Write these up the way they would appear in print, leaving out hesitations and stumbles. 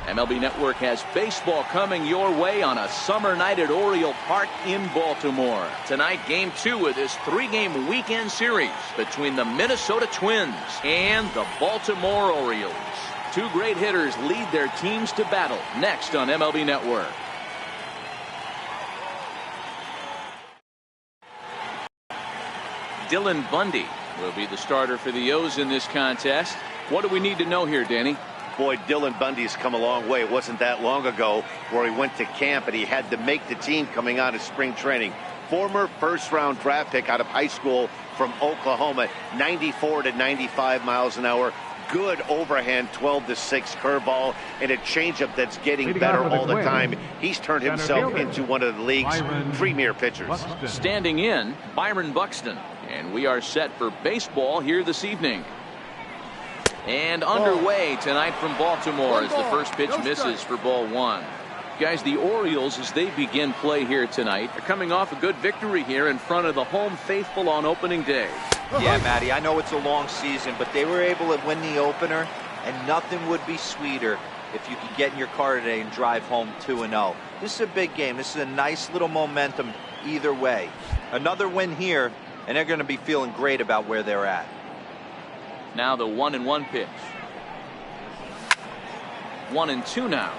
MLB Network has baseball coming your way on a summer night at Oriole Park in Baltimore. Tonight, Game 2 of this 3-game weekend series between the Minnesota Twins and the Baltimore Orioles. Two great hitters lead their teams to battle next on MLB Network. Dylan Bundy will be the starter for the O's in this contest. What do we need to know here, Danny? Boy, Dylan Bundy's come a long way. It wasn't that long ago where he went to camp and he had to make the team coming out of spring training. Former first-round draft pick out of high school from Oklahoma, 94 to 95 miles an hour. Good overhand 12-6 curveball and a changeup that's getting better all the time. He's turned himself into one of the league's premier pitchers. Standing in, Byron Buxton. And we are set for baseball here this evening. And underway tonight from Baltimore as the first pitch misses for ball 1. Guys, the Orioles, as they begin play here tonight, are coming off a good victory here in front of the home faithful on opening day. Yeah, Matty, I know it's a long season, but they were able to win the opener, and nothing would be sweeter if you could get in your car today and drive home 2-0. This is a big game. This is a nice little momentum either way. Another win here, and they're going to be feeling great about where they're at. Now the 1-1 pitch. 1-2 now.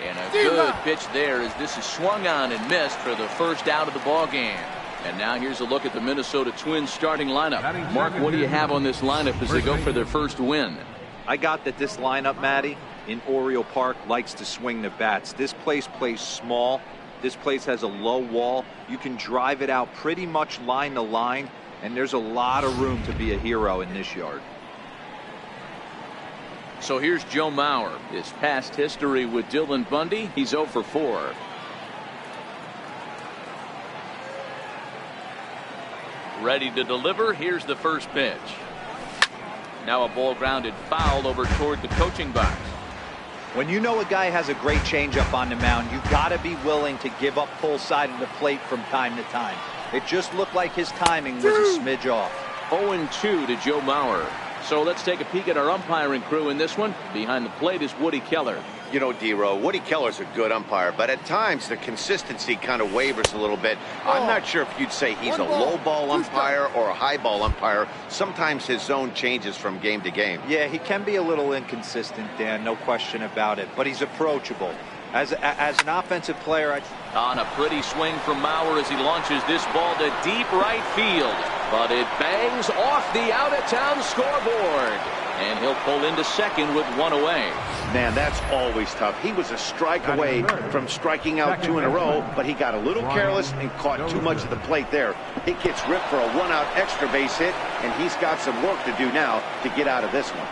And a good pitch there as this is swung on and missed for the first out of the ball game. And now here's a look at the Minnesota Twins starting lineup. Mark, what do you have on this lineup as they go for their first win? I got that this lineup, Matty, in Oriole Park likes to swing the bats. This place plays small. This place has a low wall. You can drive it out pretty much line to line, and there's a lot of room to be a hero in this yard. So here's Joe Mauer. His past history with Dylan Bundy, he's 0 for 4. Ready to deliver. Here's the first pitch. Now a ball grounded foul over toward the coaching box. When you know a guy has a great changeup on the mound, you got to be willing to give up full side of the plate from time to time. It just looked like his timing was a smidge off. 0-2 to Joe Mauer. So let's take a peek at our umpiring crew in this one. Behind the plate is Woody Keller. You know, D-Row, Woody Keller's a good umpire, but at times the consistency kind of wavers a little bit. I'm not sure if you'd say he's a low ball umpire or a high ball umpire. Sometimes his zone changes from game to game. Yeah, he can be a little inconsistent, Dan, no question about it, but he's approachable. As an offensive player, on a pretty swing from Mauer as he launches this ball to deep right field, but it bangs off the out-of-town scoreboard. And he'll pull into second with 1 away. Man, that's always tough. He was a strike away from striking out 2 in a row, but he got a little careless and caught too much of the plate there. He gets ripped for a 1-out extra base hit, and he's got some work to do now to get out of this one.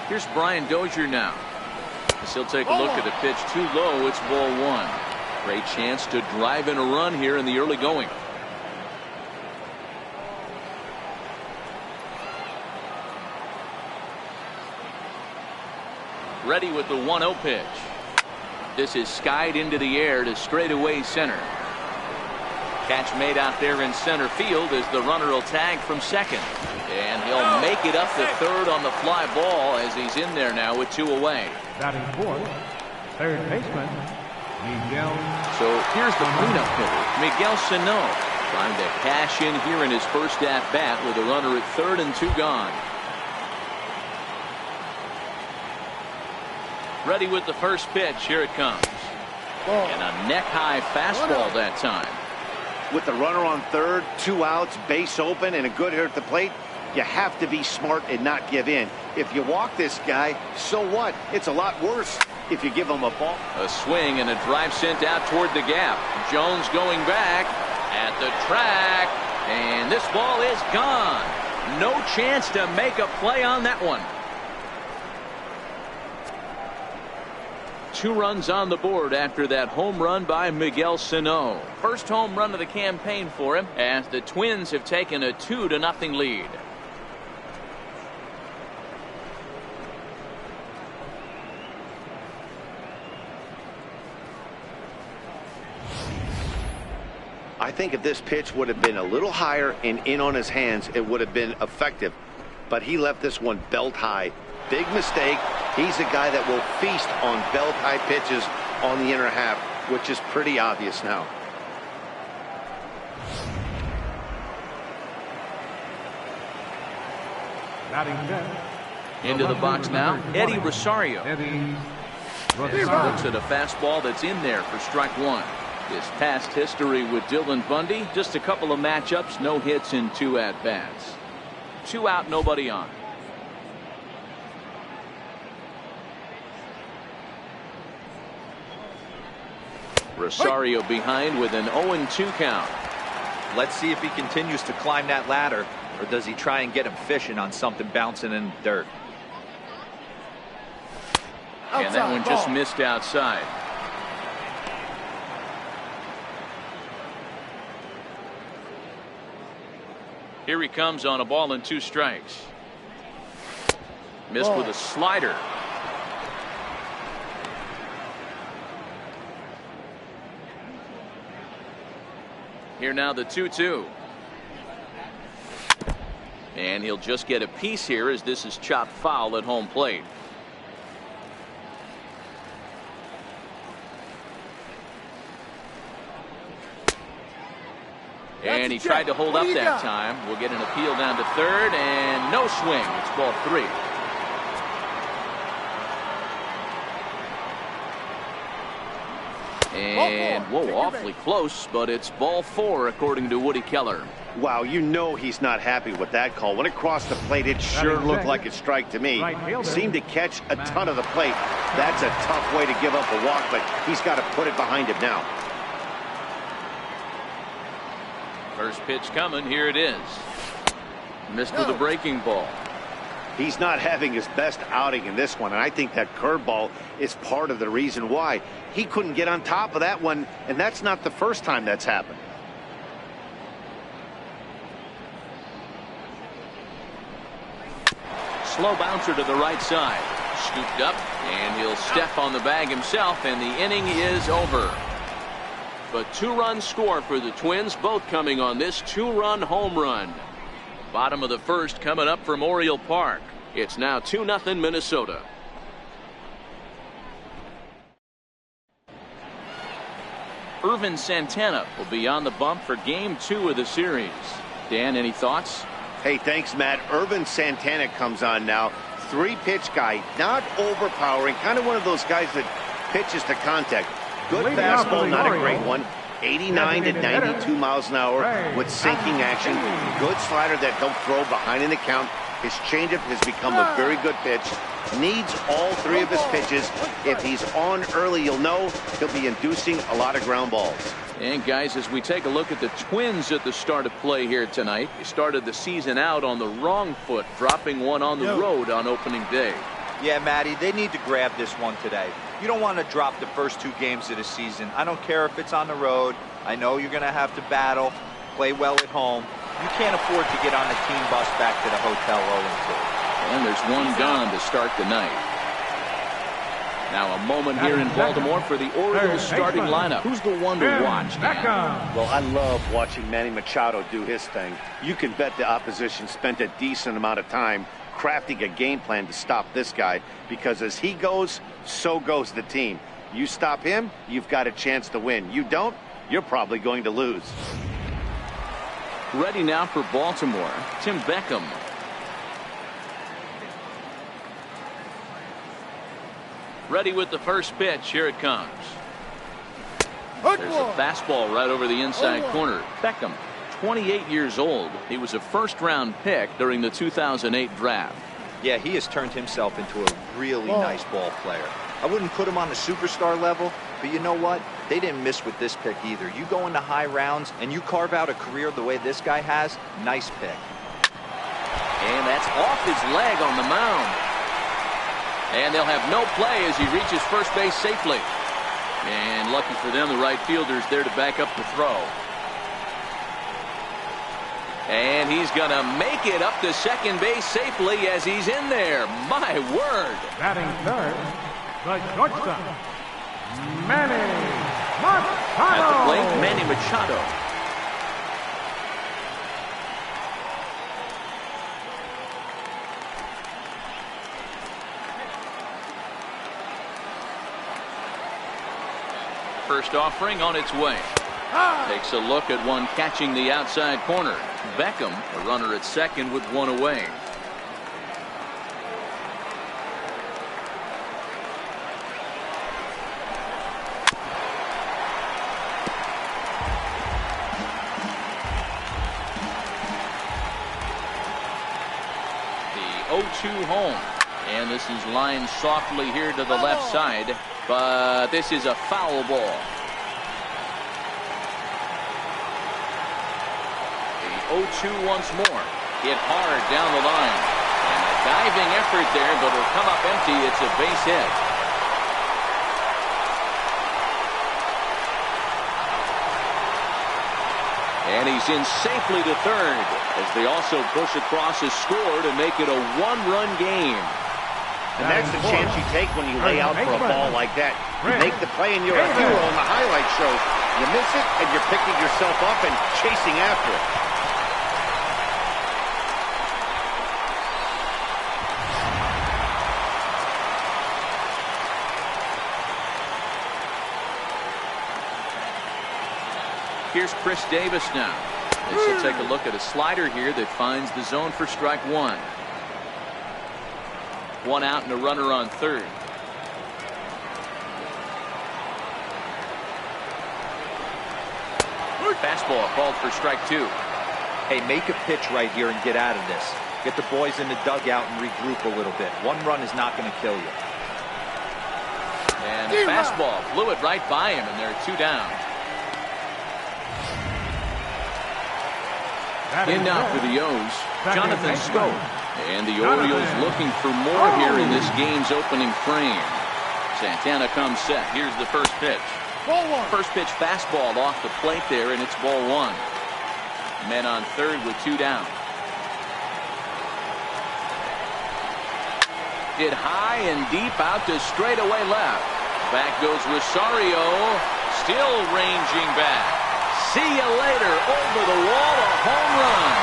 Here's Brian Dozier now. As he'll take a look at the pitch too low. It's ball 1. Great chance to drive in a run here in the early going. Ready with the 1-0 pitch. This is skied into the air to straightaway center. Catch made out there in center field as the runner will tag from second. And he'll make it up to third on the fly ball as he's in there now with 2 away. Batting fourth, third baseman, Miguel. So here's the cleanup hitter, Miguel Sano, trying to cash in here in his first at-bat with a runner at third and 2 gone. Ready with the first pitch. Here it comes. And a neck-high fastball that time. With the runner on third, 2 outs, base open, and a good hitter at the plate, you have to be smart and not give in. If you walk this guy, so what? It's a lot worse if you give him a ball. A swing and a drive sent out toward the gap. Jones going back at the track, and this ball is gone. No chance to make a play on that one. 2 runs on the board after that home run by Miguel Sano. First home run of the campaign for him, as the Twins have taken a 2-0 lead. I think if this pitch would have been a little higher and in on his hands, it would have been effective. But he left this one belt high. Big mistake. He's a guy that will feast on belt high pitches on the inner half, which is pretty obvious now. Into the box now, Eddie Rosario. Looks at a fastball that's in there for strike 1. His past history with Dylan Bundy, just a couple of matchups, no hits in 2 at-bats. 2 out, nobody on. Rosario behind with an 0-2 count. Let's see if he continues to climb that ladder, or does he try and get him fishing on something bouncing in the dirt. And that one just missed outside. Here he comes on a ball and 2 strikes. Missed with a slider. Here now the 2-2. And he'll just get a piece here as this is chopped foul at home plate. And he tried to hold up that time. We'll get an appeal down to third, and no swing. It's ball 3. And whoa, awfully close, but it's ball 4 according to Woody Keller. Wow, you know he's not happy with that call. When it crossed the plate, it sure looked like a strike to me. Seemed to catch a ton of the plate. That's a tough way to give up a walk, but he's got to put it behind him now. First pitch coming. Here it is. Missed with a breaking ball. He's not having his best outing in this one, and I think that curveball is part of the reason why. He couldn't get on top of that one, and that's not the first time that's happened. Slow bouncer to the right side. Scooped up, and he'll step on the bag himself, and the inning is over. But 2-run score for the Twins, both coming on this 2-run home run. Bottom of the first coming up from Oriole Park. It's now 2-0 Minnesota. Irvin Santana will be on the bump for game 2 of the series. Dan, any thoughts? Hey, thanks, Matt. Irvin Santana comes on now. 3-pitch guy, not overpowering, kind of one of those guys that pitches to contact. Good fastball, not a great one. 89 to 92 miles an hour with sinking action. Good slider that he'll throw behind in the count. His changeup has become a very good pitch. Needs all 3 of his pitches. If he's on early, you'll know he'll be inducing a lot of ground balls. And guys, as we take a look at the Twins at the start of play here tonight, they started the season out on the wrong foot, dropping one on the road on opening day. Yeah, Matty, they need to grab this one today. You don't want to drop the first 2 games of the season. I don't care if it's on the road. I know you're going to have to battle, play well at home. You can't afford to get on a team bus back to the hotel 0-2. And there's one gone to start the night. Now a moment here in Baltimore for the Orioles starting lineup. Who's the one to watch? Well, I love watching Manny Machado do his thing. You can bet the opposition spent a decent amount of time crafting a game plan to stop this guy, because as he goes, so goes the team. You stop him, you've got a chance to win. You don't, you're probably going to lose. Ready now for Baltimore, Tim Beckham. Ready with the first pitch. Here it comes. There's a fastball right over the inside corner. Beckham, 28 years old. He was a first-round pick during the 2008 draft. Yeah, he has turned himself into a really nice ball player. I wouldn't put him on the superstar level, but you know what? They didn't miss with this pick either. You go into high rounds and you carve out a career the way this guy has, nice pick. And that's off his leg on the mound. And they'll have no play as he reaches first base safely. And lucky for them, the right fielder's there to back up the throw. And he's going to make it up to second base safely as he's in there. My word. Batting third, the shortstop, Manny Machado. At the plate, Manny Machado. First offering on its way. Takes a look at one catching the outside corner. Beckham, a runner at second with one away. The 0-2 home. And this is lined softly here to the left side. But this is a foul ball. The 0-2 once more. Hit hard down the line. And a diving effort there, but it'll come up empty. It's a base hit. And he's in safely to third as they also push across his score to make it a one-run game. And that's the chance you take when you lay out for a ball like that. You make the play and you're a hero in the highlight shows. You miss it and you're picking yourself up and chasing after it. Here's Chris Davis now. This will take a look at a slider here that finds the zone for strike one. One out and a runner on third. Fastball called for strike two. Hey, make a pitch right here and get out of this. Get the boys in the dugout and regroup a little bit. One run is not going to kill you. And the fastball blew it right by him, and there are two down. In now for the O's, Jonathan Schoop. And the Orioles looking for more here in this game's opening frame. Santana comes set. Here's the first pitch. First pitch fastball off the plate there, and it's ball one. Men on third with two down. Hit high and deep out to straightaway left. Back goes Rosario, still ranging back. See you later. Over the wall, a home run.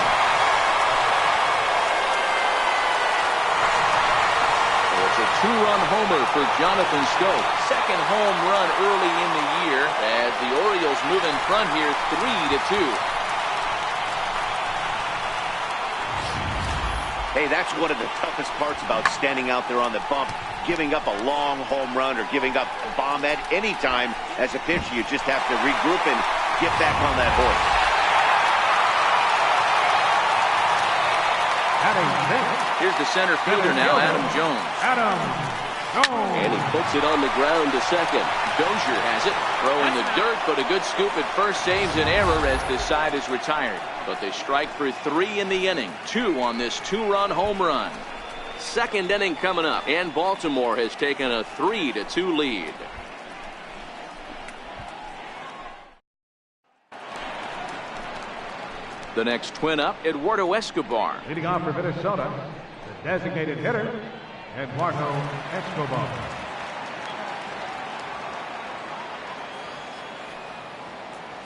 It's a two-run homer for Jonathan Schoop. Second home run early in the year as the Orioles move in front here 3-2. Hey, that's one of the toughest parts about standing out there on the bump. Giving up a long home run or giving up a bomb at any time as a pitcher. You just have to regroup and get back on that horse. Here's the center fielder now, Adam Jones. And he puts it on the ground to second. Dozier has it. Throw in the dirt, but a good scoop at first saves an error as this side is retired. But they strike for three in the inning. Two on this two-run home run. Second inning coming up, and Baltimore has taken a 3-2 lead. The next twin up, Eduardo Escobar. Leading off for Minnesota, the designated hitter, Eduardo Escobar.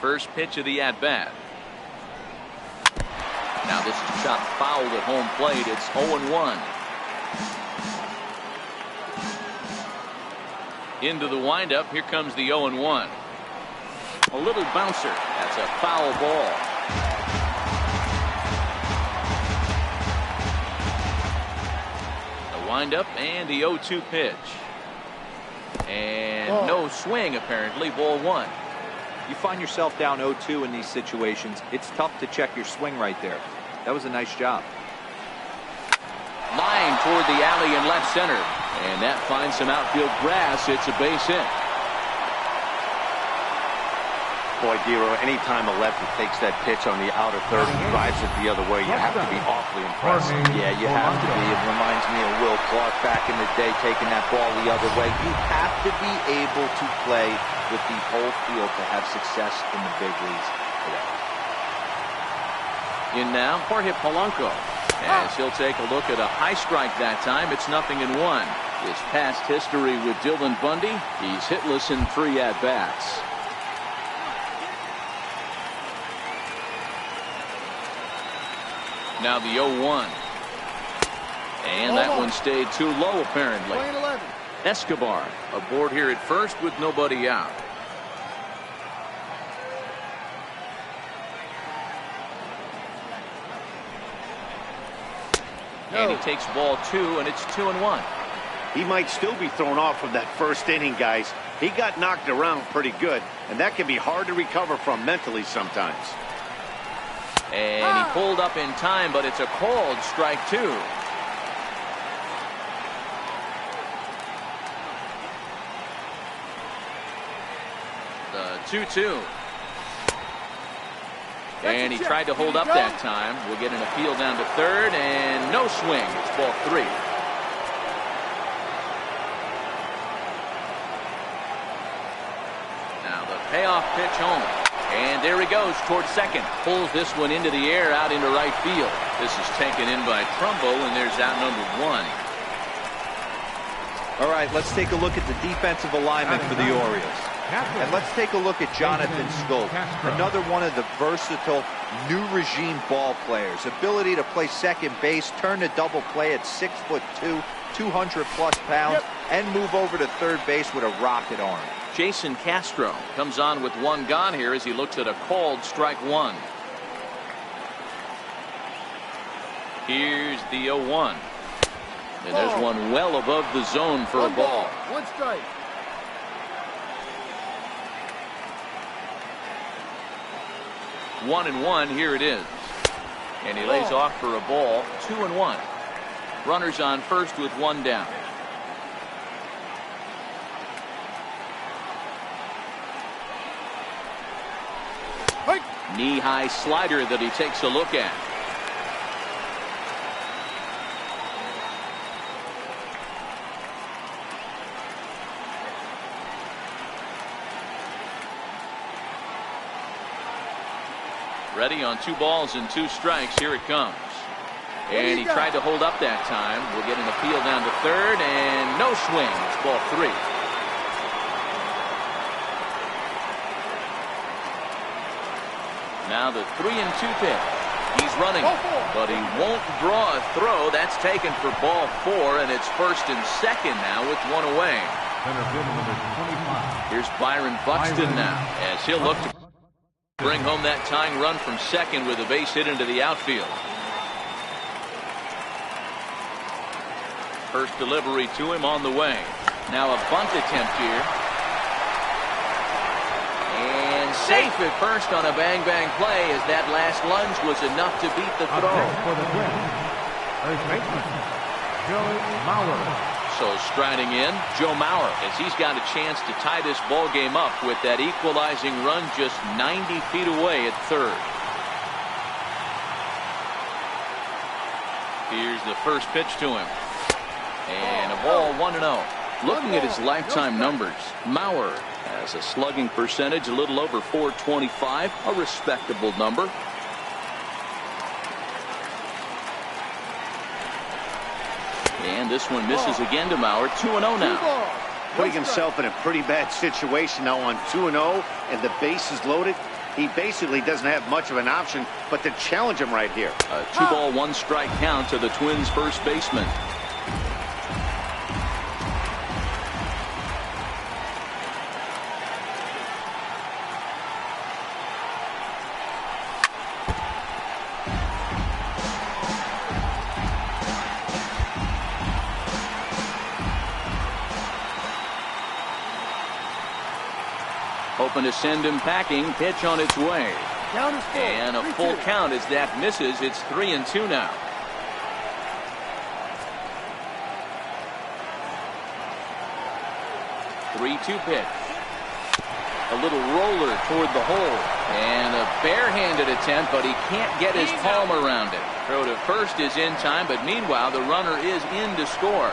First pitch of the at-bat. Now this is shot fouled at home plate. It's 0-1. Into the windup. Here comes the 0-1. A little bouncer. That's a foul ball. The windup and the 0-2 pitch. And no swing apparently. Ball one. You find yourself down 0-2 in these situations. It's tough to check your swing right there. That was a nice job. Line toward the alley in left center. And that finds some outfield grass. It's a base hit. Boy, Dero, anytime a lefty takes that pitch on the outer third and drives it the other way, you have to be awfully impressed. Yeah, you have to be. It reminds me of Will Clark back in the day taking that ball the other way. You have to be able to play with the whole field to have success in the big leagues today. In now, Jorge Polanco. As he'll take a look at a high strike that time, it's 0-1. His past history with Dylan Bundy, he's hitless in 3 at-bats. Now the 0-1. And that one stayed too low, apparently. Escobar aboard here at first with nobody out. And he takes ball 2, and it's 2-1. He might still be thrown off from that first inning, guys. He got knocked around pretty good, and that can be hard to recover from mentally sometimes. And he pulled up in time, but it's a called strike 2. The 2-2. And he tried to hold up that time. We'll get an appeal down to third, and no swing. It's ball 3. Now the payoff pitch home. And there he goes towards second. Pulls this one into the air out into right field. This is taken in by Trumbo, and there's out number 1. All right, let's take a look at the defensive alignment for the Orioles. And let's take a look at Jonathan Schoop, another one of the versatile new regime ball players. Ability to play second base, turn to double play at 6'2", 200+ pounds, and move over to third base with a rocket arm. Jason Castro comes on with 1 gone here as he looks at a called strike 1. Here's the 0-1. And there's one well above the zone for a ball. 1 strike. One and 1, here it is. And he lays off for a ball. 2-1. Runners on first with 1 down. Knee-high slider that he takes a look at. Ready on 2 balls and 2 strikes. Here it comes. And he tried to hold up that time. We'll get an appeal down to third, and no swing. It's ball 3. Now the 3-2 pitch. He's running, but he won't draw a throw. That's taken for ball 4, and it's first and second now with 1 away. Here's Byron Buxton now, as he'll look to bring home that tying run from second with a base hit into the outfield. First delivery to him on the way. Now a bunt attempt here. And safe at first on a bang-bang play, as that last lunge was enough to beat the throw. For the win, first baseman, Joe Mauer. So striding in, Joe Mauer, as he's got a chance to tie this ball game up with that equalizing run just 90 feet away at third. Here's the first pitch to him. And a ball 1-0. Looking at his lifetime numbers, Mauer has a slugging percentage a little over .425, a respectable number. And this one misses again to Mauer. 2-0 now. Putting himself in a pretty bad situation now on 2-0, and the base is loaded. He basically doesn't have much of an option but to challenge him right here. A 2-ball, 1-strike count to the Twins' first baseman. Hoping to send him packing. Pitch on its way. And a full count as that misses. It's 3-2 now. Three-two pitch. A little roller toward the hole. And a barehanded attempt, but he can't get his palm around it. Throw to first is in time, but meanwhile the runner is in to score.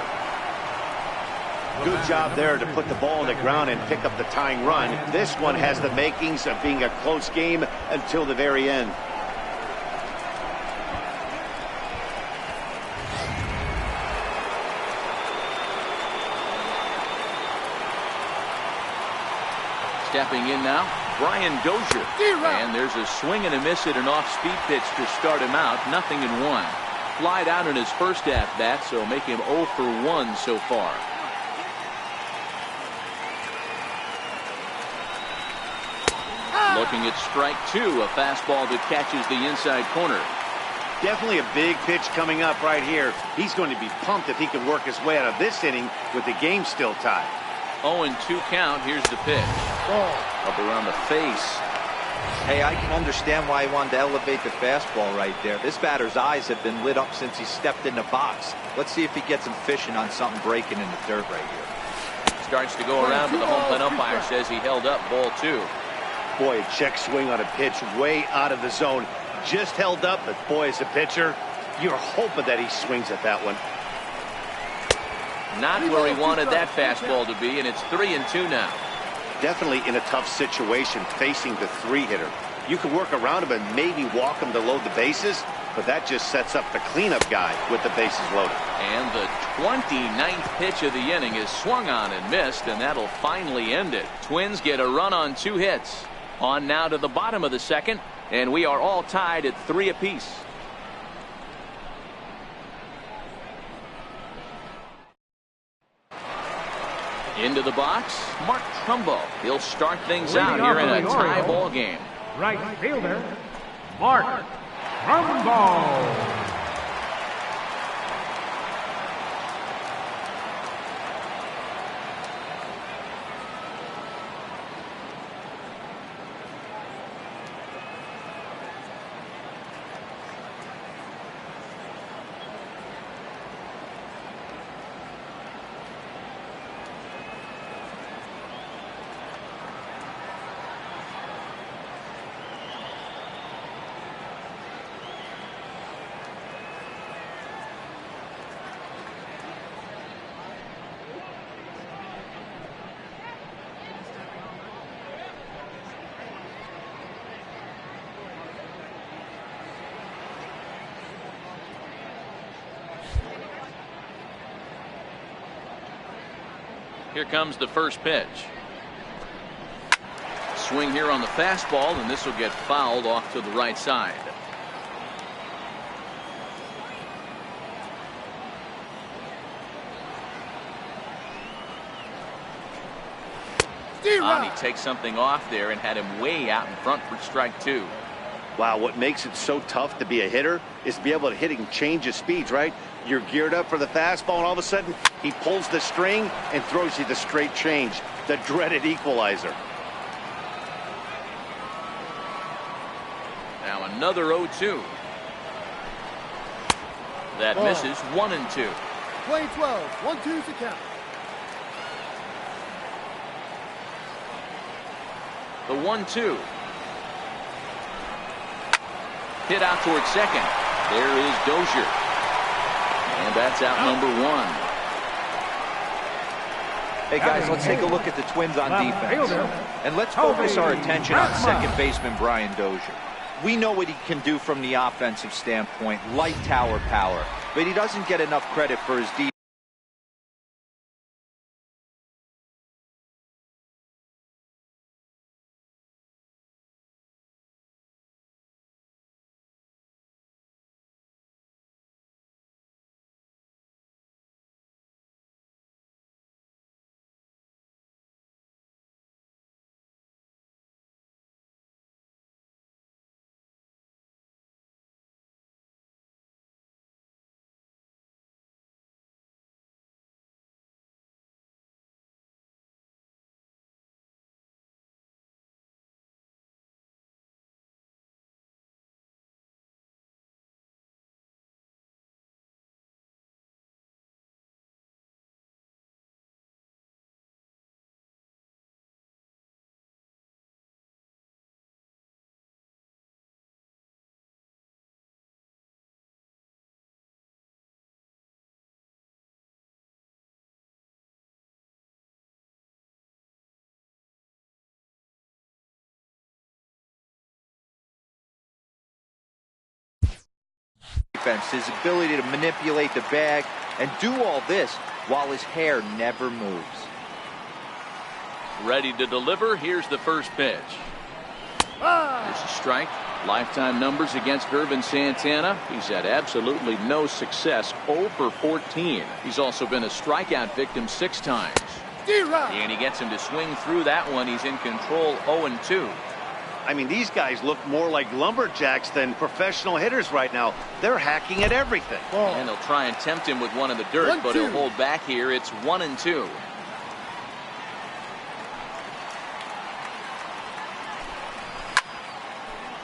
Good job there to put the ball on the ground and pick up the tying run. This one has the makings of being a close game until the very end. Stepping in now, Brian Dozier. And there's a swing and a miss at an off-speed pitch to start him out. 0-1. Flied out in his first at-bat, so make him 0 for 1 so far. Looking at strike 2, a fastball that catches the inside corner. Definitely a big pitch coming up right here. He's going to be pumped if he can work his way out of this inning with the game still tied. 0-2 count. Here's the pitch. Up around the face. Hey, I can understand why he wanted to elevate the fastball right there. This batter's eyes have been lit up since he stepped in the box. Let's see if he gets him fishing on something breaking in the dirt right here. Starts to go around, but the home plate umpire says he held up ball 2. Boy, a check swing on a pitch way out of the zone. Just held up, but boy, as a pitcher, you're hoping that he swings at that one. Not where he wanted that fastball to be, and it's 3-2 now. Definitely in a tough situation facing the 3-hitter. You can work around him and maybe walk him to load the bases, but that just sets up the cleanup guy with the bases loaded. And the 29th pitch of the inning is swung on and missed, and that'll finally end it. Twins get a run on 2 hits. On now to the bottom of the second, and we are all tied at 3 apiece. Into the box, Mark Trumbo. He'll start things out here in a tie ball game. Right fielder, Mark Trumbo. Here comes the first pitch. Swing here on the fastball, and this will get fouled off to the right side. He takes something off there and had him way out in front for strike 2. Wow, what makes it so tough to be a hitter is to be able to hit and change his speeds, right? You're geared up for the fastball, and all of a sudden, he pulls the string and throws you the straight change, the dreaded equalizer. Now another 0-2. That misses. 1-2. Play 12. 1-2 to count. The 1-2. Hit out towards second. There is Dozier. And that's out number 1. Hey guys, let's take a look at the Twins on defense. And let's focus our attention on second baseman Brian Dozier. We know what he can do from the offensive standpoint, light tower power, but he doesn't get enough credit for his defense. defense, his ability to manipulate the bag and do all this while his hair never moves. Ready to deliver. Here's the first pitch. Here's a strike. Lifetime numbers against Urban Santana. He's had absolutely no success. 0 for 14. He's also been a strikeout victim 6 times. And he gets him to swing through that one. He's in control 0-2. I mean, these guys look more like lumberjacks than professional hitters right now. They're hacking at everything. And they'll try and tempt him with one in the dirt, but he'll hold back here. It's 1-2.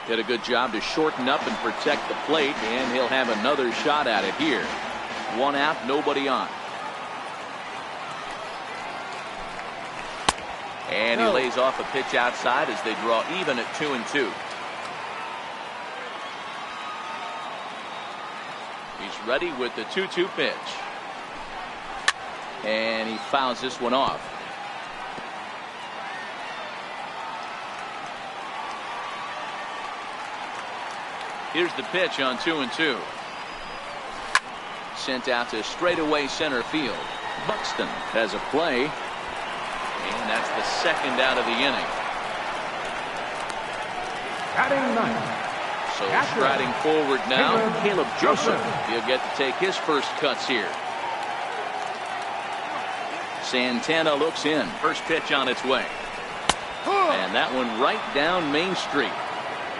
Did a good job to shorten up and protect the plate, and he'll have another shot at it here. 1 out, nobody on. And he lays off a pitch outside as they draw even at 2-2. He's ready with the 2-2 pitch. And he fouls this one off. Here's the pitch on 2-2. Sent out to straightaway center field. Buxton has a play. And that's the second out of the inning. Batting ninth. So striding forward now, Caleb Joseph. He'll get to take his first cuts here. Santana looks in. First pitch on its way. And that one right down Main Street.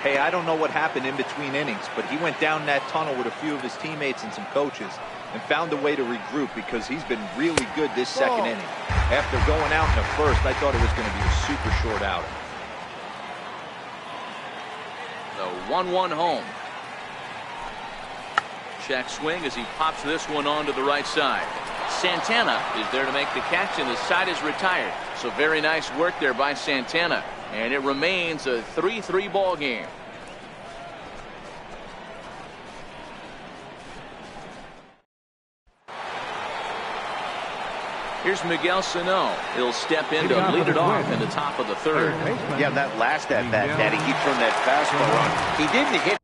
Hey, I don't know what happened in between innings, but he went down that tunnel with a few of his teammates and some coaches and found a way to regroup because he's been really good this second inning. After going out in the first, I thought it was going to be a super short outing. The 1-1 home. Check swing as he pops this one onto the right side. Santana is there to make the catch, and the side is retired. So very nice work there by Santana. And it remains a 3-3 ball game. Here's Miguel Sano. He'll step in to lead it off in the top of the third. Yeah, that last at bat, Daddy, he turned that fastball on. He didn't hit.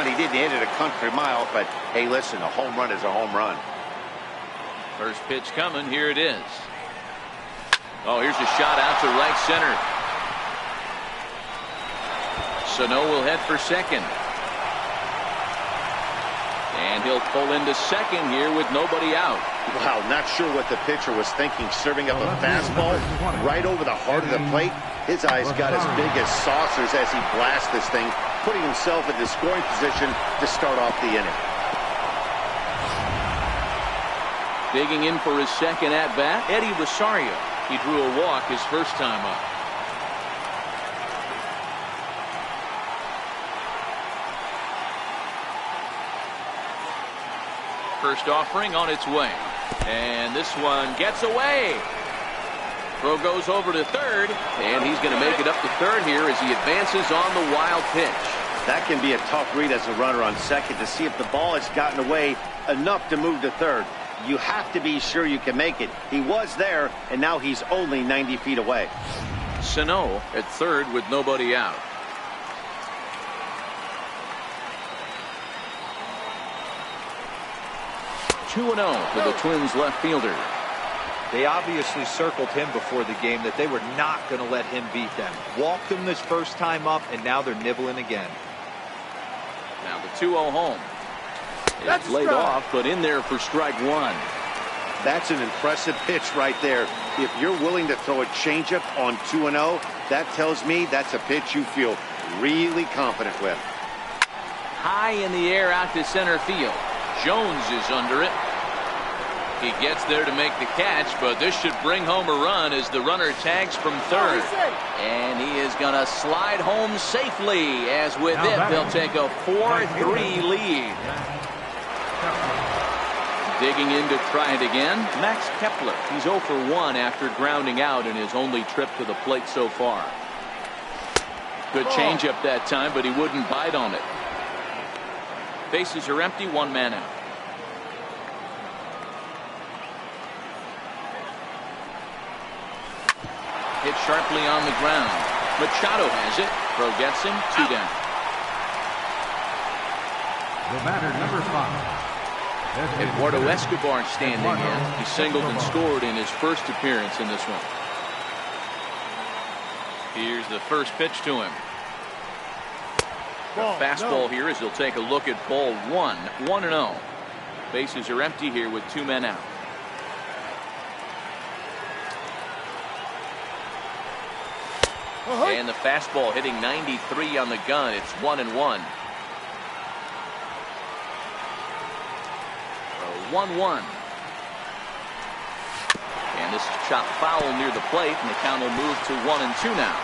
He didn't hit it a country mile, but hey, listen, a home run is a home run. First pitch coming. Here it is. Oh, here's a shot out to right center. Sano will head for second. And he'll pull into second here with nobody out. Wow, not sure what the pitcher was thinking, serving up a fastball right over the heart of the plate. His eyes got as big as saucers as he blasts this thing, putting himself in the scoring position to start off the inning. Digging in for his second at-bat, Eddie Rosario. He drew a walk his first time up. First offering on its way. And this one gets away. Throw goes over to third, and he's going to make it up to third here as he advances on the wild pitch. That can be a tough read as a runner on second to see if the ball has gotten away enough to move to third. You have to be sure you can make it. He was there, and now he's only 90 feet away. Sano at third with nobody out. Two 2-0 for the Twins left fielder. They obviously circled him before the game that they were not going to let him beat them. Walked him this first time up, and now they're nibbling again. Now the 2-0 home. It's laid off, but in there for strike one. That's an impressive pitch right there. If you're willing to throw a changeup on 2-0, that tells me that's a pitch you feel really confident with. High in the air out to center field. Jones is under it. He gets there to make the catch, but this should bring home a run as the runner tags from third. And he is going to slide home safely, as with it, they'll take a 4-3 lead. Digging in to try it again, Max Kepler. He's 0 for 1 after grounding out in his only trip to the plate so far. Good changeup that time, but he wouldn't bite on it. Bases are empty, one man out. Hit sharply on the ground. Machado has it. Throw gets him. 2 down. The batter, number 5. Eduardo Escobar standing in. He singled and scored in his first appearance in this one. Here's the first pitch to him. A fastball here as he'll take a look at ball 1. 1-0. Bases are empty here with 2 men out. And the fastball hitting 93 on the gun. It's 1-1. 1-1. And this is chopped foul near the plate, and the count will move to 1-2 now.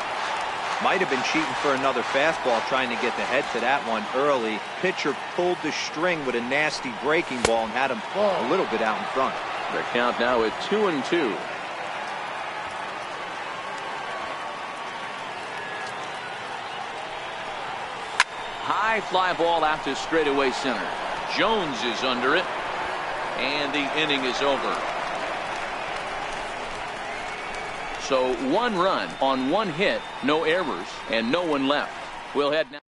Might have been cheating for another fastball, trying to get the head to that one early. Pitcher pulled the string with a nasty breaking ball and had him a little bit out in front. The count now at 2-2. High fly ball out to straightaway center. Jones is under it, and the inning is over. So 1 run on 1 hit, no errors, and no one left. We'll head now.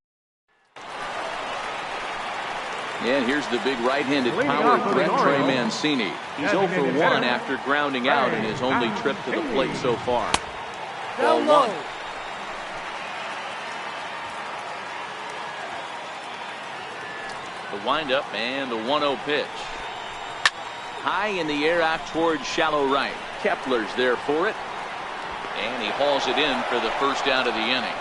And here's the big right-handed power threat, Trey Mancini. He's 0 for 1 after grounding out in his only trip to the plate so far. Ball 1. The windup and the 1-0 pitch. High in the air out towards shallow right. Kepler's there for it. And he hauls it in for the first out of the inning.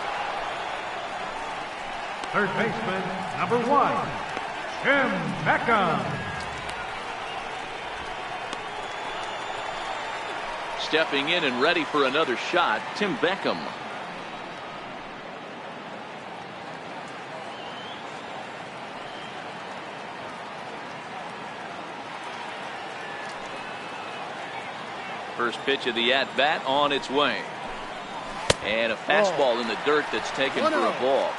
Third baseman, number 1, Tim Beckham. Stepping in and ready for another shot, Tim Beckham. First pitch of the at-bat on its way. And a fastball in the dirt that's taken for a ball.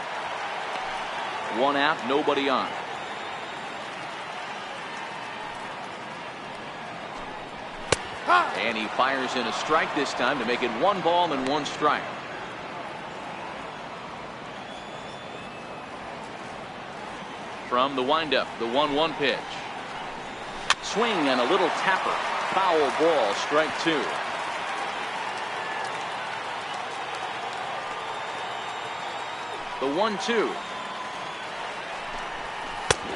1 out, nobody on. And he fires in a strike this time to make it 1 ball and 1 strike. From the windup, the 1-1 pitch. Swing and a little tapper. Foul ball, strike 2. The 1-2.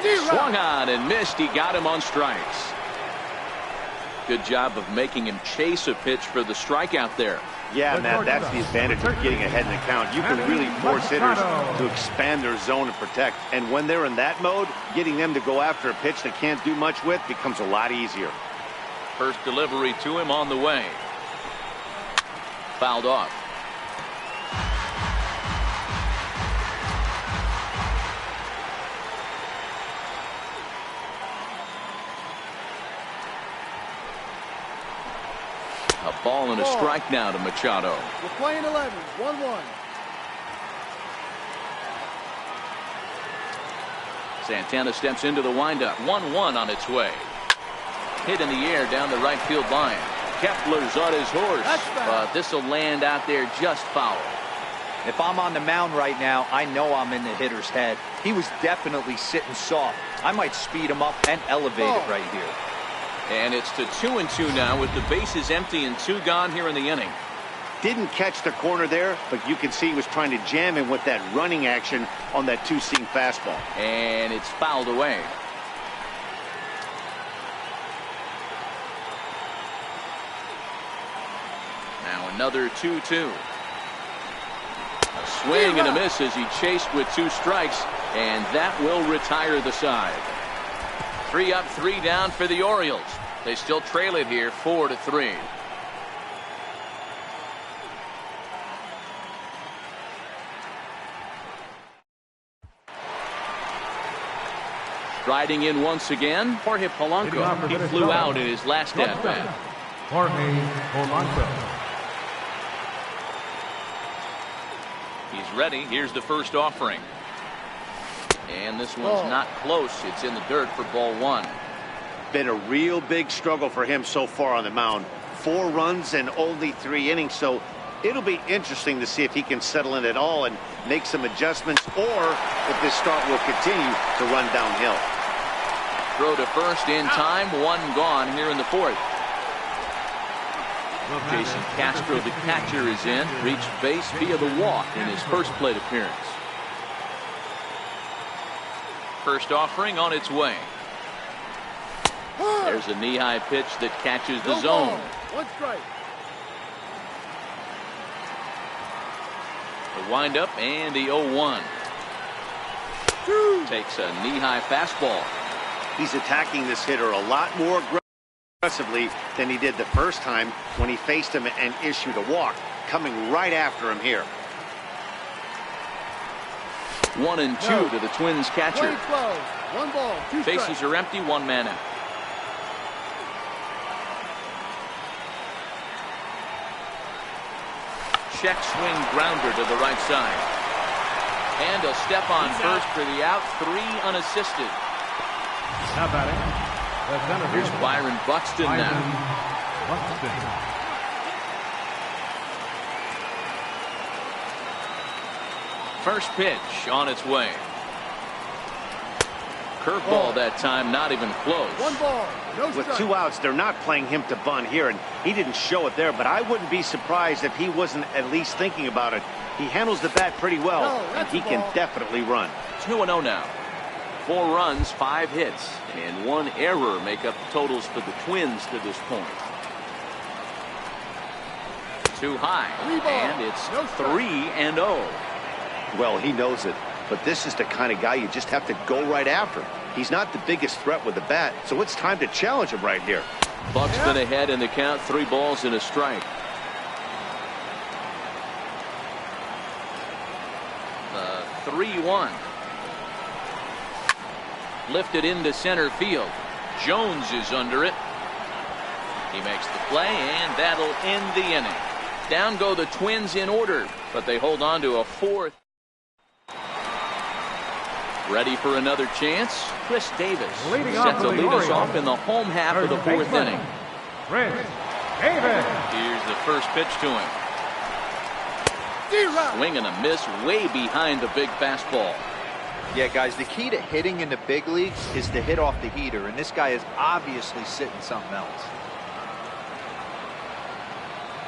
Swung on and missed. He got him on strikes. Good job of making him chase a pitch for the strikeout there. Yeah, Matt, that's the advantage of getting ahead in the count. You can really force hitters to expand their zone and protect. And when they're in that mode, getting them to go after a pitch they can't do much with becomes a lot easier. First delivery to him on the way. Fouled off. A ball and a strike now to Machado. We're playing 11, 1-1. Santana steps into the windup. 1-1 on its way. Hit in the air down the right field line. Kepler's on his horse, but this will land out there just foul. If I'm on the mound right now, I know I'm in the hitter's head. He was definitely sitting soft. I might speed him up and elevate it right here. And it's to 2-2 now with the bases empty and 2 gone here in the inning. Didn't catch the corner there, but you can see he was trying to jam him with that running action on that two-seam fastball. And it's fouled away. Now another 2-2. A swing and a miss as he chased with 2 strikes, and that will retire the side. 3 up, 3 down for the Orioles. They still trail it here 4-3. Striding in once again, Jorge Polanco. He flew out in his last at-bat. Jorge Polanco. He's ready. Here's the first offering. And this one's not close. It's in the dirt for ball 1. Been a real big struggle for him so far on the mound. 4 runs and only 3 innings, so it'll be interesting to see if he can settle in at all and make some adjustments, or if this start will continue to run downhill. Throw to first in time. 1 gone here in the 4th. Jason Castro, the catcher, is in. Reached base via the walk in his first plate appearance. First offering on its way. There's a knee-high pitch that catches the zone. 1 strike. The windup and the 0-1. Takes a knee-high fastball. He's attacking this hitter a lot more aggressively than he did the first time when he faced him and issued a walk. Coming right after him here. 1-2 to the Twins catcher. 12, 1 ball, 2 strikes. Bases are empty, 1 man out. Check swing grounder to the right side. And a step on first for the out. 3 unassisted. Now batting, the center Here's fielder, Byron Buxton now. Buxton. First pitch on its way. Curveball that time, not even close. 1 ball, no strike. With 2 outs, they're not playing him to bunt here, and he didn't show it there, but I wouldn't be surprised if he wasn't at least thinking about it. He handles the bat pretty well, and he can definitely run. 2-0 now. 4 runs, 5 hits, and 1 error make up the totals for the Twins to this point. Too high, and it's 3-0. Well, he knows it, but this is the kind of guy you just have to go right after. He's not the biggest threat with the bat, so it's time to challenge him right here. Buxton ahead in the count, 3 balls and a strike. 3-1. Lifted into center field. Jones is under it. He makes the play, and that'll end the inning. Down go the Twins in order, but they hold on to a 4th. Ready for another chance. Chris Davis set to lead us off in the home half of the 4th inning. Chris Davis. Here's the first pitch to him. Swing and a miss way behind the big fastball. Yeah, guys, the key to hitting in the big leagues is to hit off the heater, and this guy is obviously sitting something else.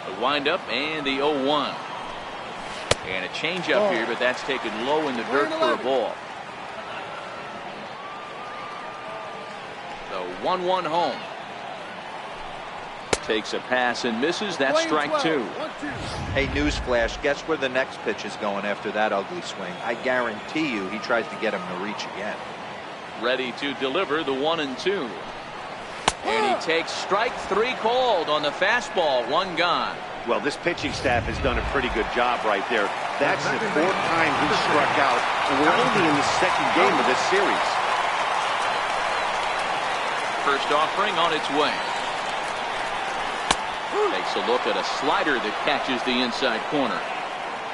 The windup and the 0-1. And a changeup here, but that's taken low in the dirt for a ball. The 1-1 home. Takes a pass and misses. That's strike 2. Hey, newsflash, guess where the next pitch is going after that ugly swing? I guarantee you he tries to get him to reach again. Ready to deliver the 1-2. And he takes strike 3 called on the fastball. 1 gone. Well, this pitching staff has done a pretty good job right there. That's the 4th time he struck out, and we're only in the 2nd game of this series. First offering on its way. Takes a look at a slider that catches the inside corner.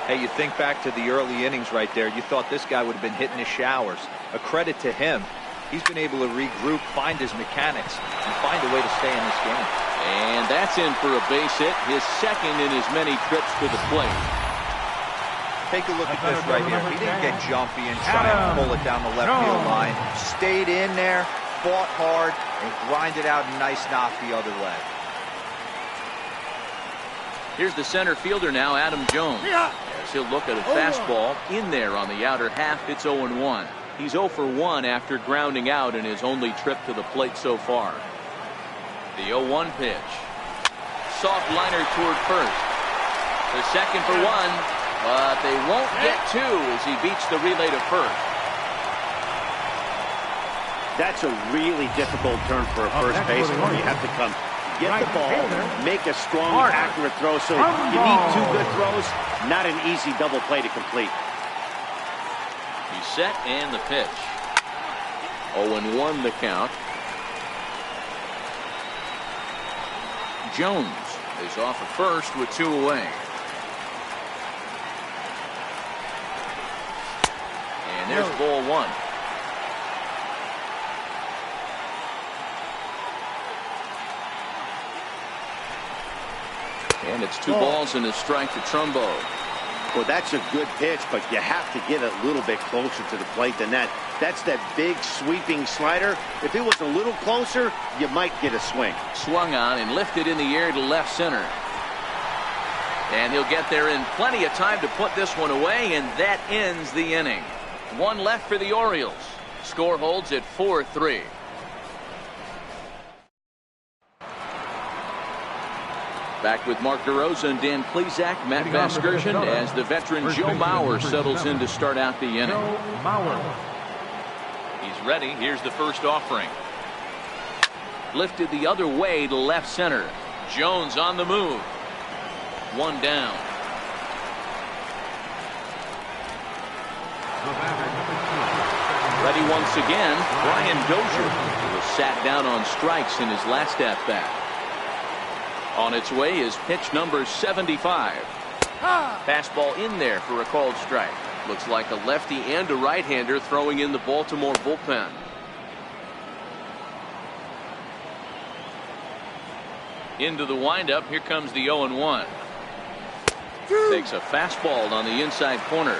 Hey, you think back to the early innings right there. You thought this guy would have been hitting his showers. A credit to him. He's been able to regroup, find his mechanics, and find a way to stay in this game. And that's in for a base hit, his 2nd in as many trips to the plate. Take a look at this right here. He didn't get jumpy and try and pull it down the left field line. Stayed in there, fought hard, and grinded out a nice knock the other way. Here's the center fielder now, Adam Jones. As he'll look at a fastball in there on the outer half. It's 0-1. He's 0 for 1 after grounding out in his only trip to the plate so far. The 0-1 pitch. Soft liner toward first. The 2nd for 1, but they won't get 2 as he beats the relay to first. That's a really difficult turn for a first baseman. You have to come get the ball, make a strong, accurate throw. So you need 2 good throws. Not an easy double play to complete. He's set and the pitch. 0-1 the count. Jones is off at first with 2 away. And there's ball 1. And it's 2 balls and a strike to Trumbo. Well, that's a good pitch, but you have to get a little bit closer to the plate than that. That's that big sweeping slider. If it was a little closer, you might get a swing. Swung on and lifted in the air to left center. And he'll get there in plenty of time to put this one away, and that ends the inning. 1 left for the Orioles. Score holds at 4-3. Back with Mark DeRosa and Dan Plesac, Matt Vasgersian, as the veteran Joe Mauer settles in to start out the inning. He's ready. Here's the first offering. Lifted the other way to left center. Jones on the move. 1 down. Ready once again, Brian Dozier, who was sat down on strikes in his last at-bat. On its way is pitch number 75. Fastball in there for a called strike. Looks like a lefty and a right-hander throwing in the Baltimore bullpen. Into the windup. Here comes the 0-1. Takes a fastball on the inside corner.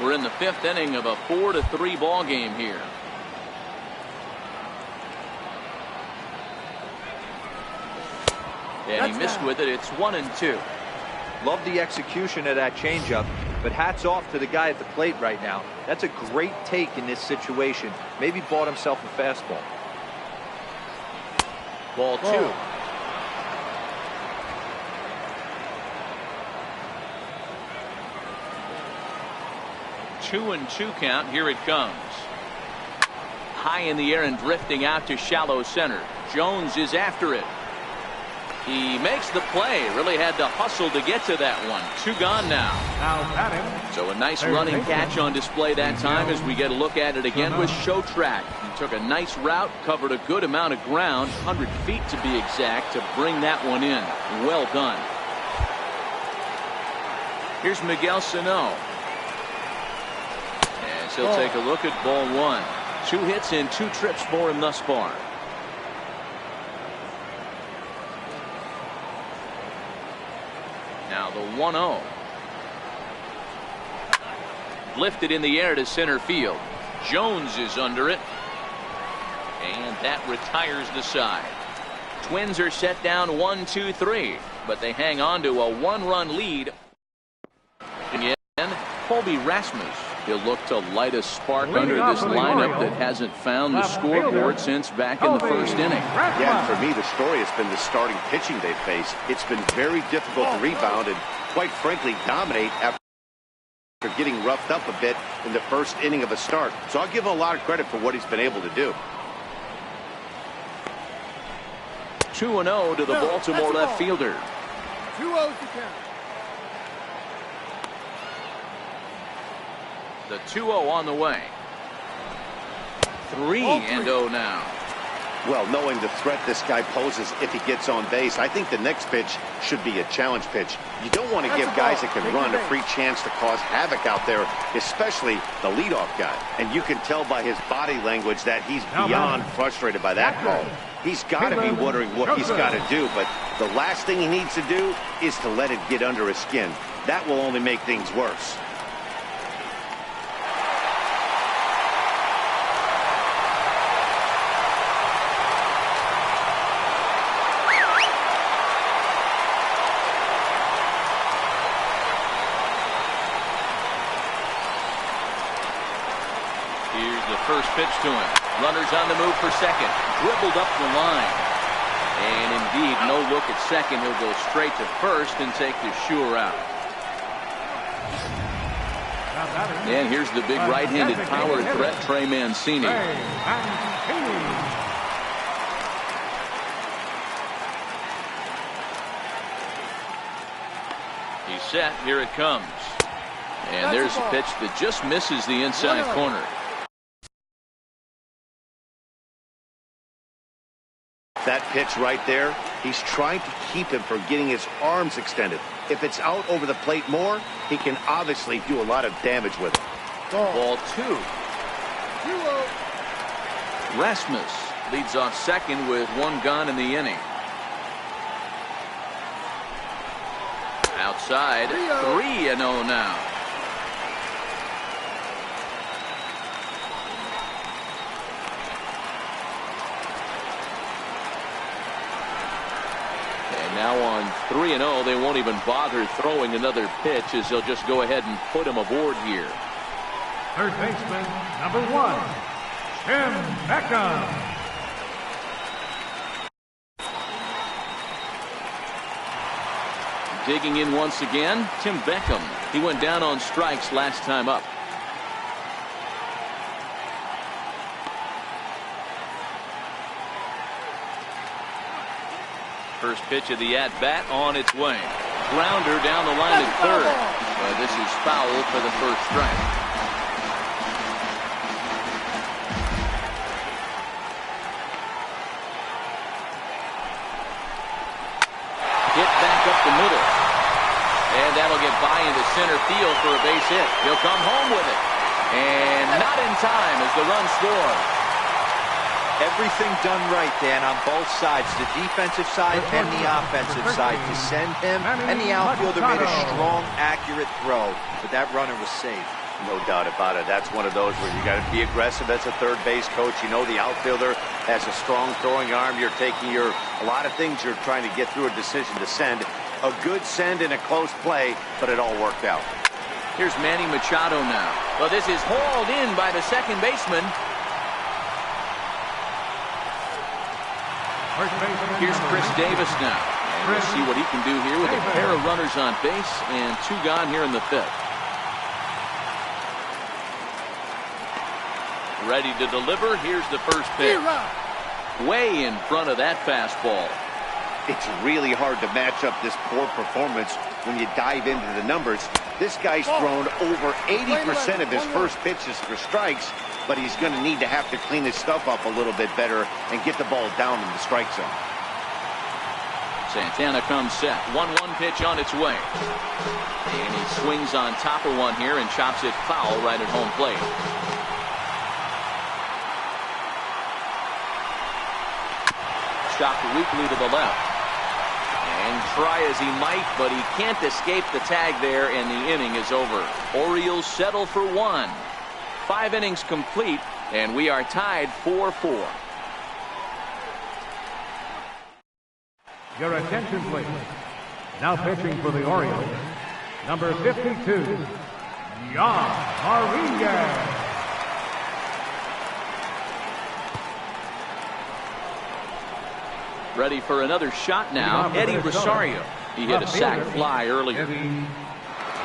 We're in the 5th inning of a 4-3 ball game here. And he missed with it. It's 1-2. Love the execution of that changeup, but hats off to the guy at the plate right now. That's a great take in this situation. Maybe bought himself a fastball. Ball 2. Two and 2 count. Here it comes. High in the air and drifting out to shallow center. Jones is after it. He makes the play. Really had to hustle to get to that one. 2 gone now. So a nice running catch on display that time as we get a look at it again with Show Track. He took a nice route, covered a good amount of ground, 100 feet to be exact, to bring that one in. Well done. Here's Miguel Sano. As he'll take a look at ball 1. 2 hits and 2 trips for him thus far. Now the 1-0. Lifted in the air to center field. Jones is under it. And that retires the side. Twins are set down 1-2-3. But they hang on to a 1-run lead. And Colby Rasmus He'll look to light a spark under this lineup that hasn't found the scoreboard since back in the first inning. Yeah, and for me, the story has been the starting pitching they've faced. It's been very difficult to rebound and, quite frankly, dominate after getting roughed up a bit in the first inning of a start. So I'll give him a lot of credit for what he's been able to do. 2-0 to the Baltimore left fielder. 2-0 to count. The 2-0 on the way. 3-0 now. Well, knowing the threat this guy poses if he gets on base, I think the next pitch should be a challenge pitch. You don't want to give guys that can run a free chance to cause havoc out there, especially the leadoff guy. And you can tell by his body language that he's beyond frustrated by that call. He's got to be wondering what he's got to do, but the last thing he needs to do is to let it get under his skin. That will only make things worse. First pitch to him. Runners on the move for second. Dribbled up the line. And indeed, no look at second. He'll go straight to first and take the sure out. And here's the big right-handed power threat, Trey Mancini. He's set. Here it comes. And there's a pitch that just misses the inside corner. That pitch right there, he's trying to keep him from getting his arms extended. If it's out over the plate more, he can obviously do a lot of damage with it. Ball 2. 2-0. Rasmus leads off second with one gone in the inning. Outside, 3-0 now. Now on 3-0, they won't even bother throwing another pitch as they'll just go ahead and put him aboard here. Third baseman, number 1, Tim Beckham. Digging in once again, Tim Beckham. He went down on strikes last time up. First pitch of the at-bat on its way. Grounder down the line at third. This is foul for the first strike. Hit back up the middle. And that'll get by into center field for a base hit. He'll come home with it. And not in time as the run scores. Everything done right, Dan, on both sides, the defensive side and the offensive side, to send him, and the outfielder made a strong, accurate throw, but that runner was safe. No doubt about it. That's one of those where you got to be aggressive as a third base coach. You know the outfielder has a strong throwing arm. You're taking a lot of things you're trying to get through a decision to send. A good send in a close play, but it all worked out. Here's Manny Machado now. Well, this is hauled in by the second baseman. Here's Chris Davis now. And we'll see what he can do here with a pair of runners on base and 2 gone here in the 5th. Ready to deliver. Here's the first pitch. Way in front of that fastball. It's really hard to match up this poor performance when you dive into the numbers. This guy's thrown over 80% of his first pitches for strikes, but he's going to need to have to clean his stuff up a little bit better and get the ball down in the strike zone. Santana comes set. 1-1 pitch on its way. And he swings on top of one here and chops it foul right at home plate. Chopped weakly to the left. And try as he might, but he can't escape the tag there, and the inning is over. Orioles settle for 1. 5 innings complete, and we are tied 4-4. Your attention, please. Now pitching for the Orioles, number 52, Rodriguez. Ready for another shot now. Eddie Rosario. He hit a sac fly earlier. Eddie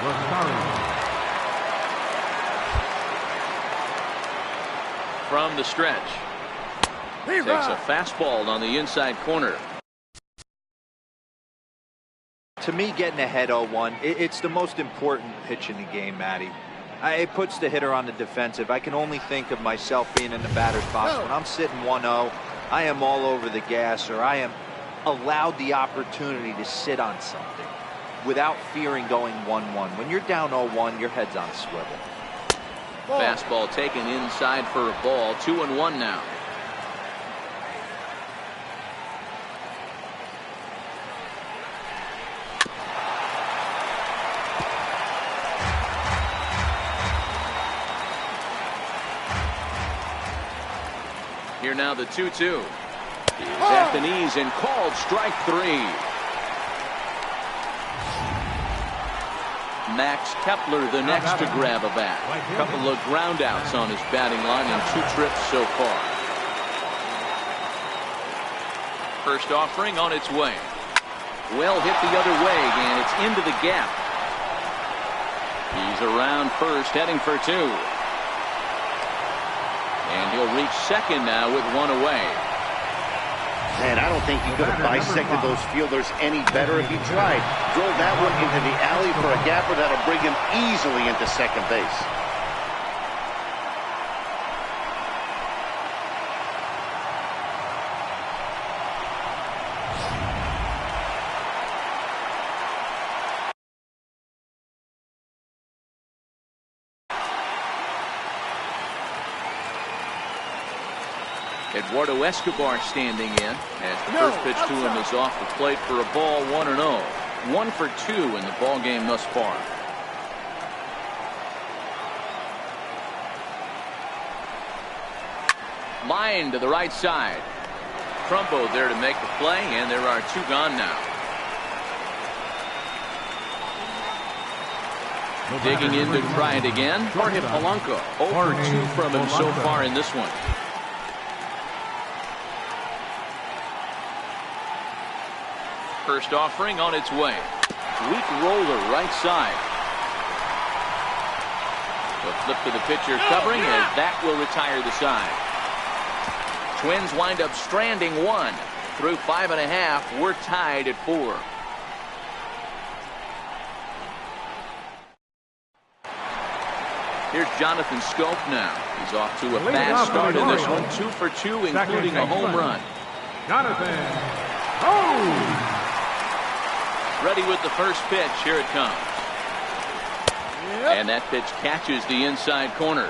Rosario. From the stretch. Takes a fastball on the inside corner. To me, getting ahead 0-1, it's the most important pitch in the game, Matty. It puts the hitter on the defensive. I can only think of myself being in the batter's box. When I'm sitting 1-0, I am all over the gas, or I am allowed the opportunity to sit on something without fearing going 1-1. When you're down 0-1, your head's on a swivel. Fastball taken inside for a ball. 2-1 now. Here now the 2-2. He's at the knees and called strike 3. Max Kepler the next to grab a bat. A couple of ground outs on his batting line in 2 trips so far. First offering on its way. Well hit the other way, and it's into the gap. He's around first, heading for 2. And he'll reach second now with 1 away. Man, I don't think he could have bisected those fielders any better if he tried. Drove that one into the alley for a gapper that'll bring him easily into second base. Eduardo Escobar standing in as the first pitch to him is off the plate for a ball. 1-0. 1 for 2 in the ball game thus far. Line to the right side. Trumbo there to make the play, and there are 2 gone now. Digging in to try it again. Jorge Polanco. 0 for 2 from him so far in this one. First offering on its way. Weak roller right side. The flip to the pitcher covering, and that will retire the side. Twins wind up stranding 1. Through 5.5, we're tied at 4. Here's Jonathan Scope now. He's off to a fast start in this one. 2 for 2, including a home run. Jonathan. Oh! Ready with the first pitch. Here it comes. And that pitch catches the inside corner.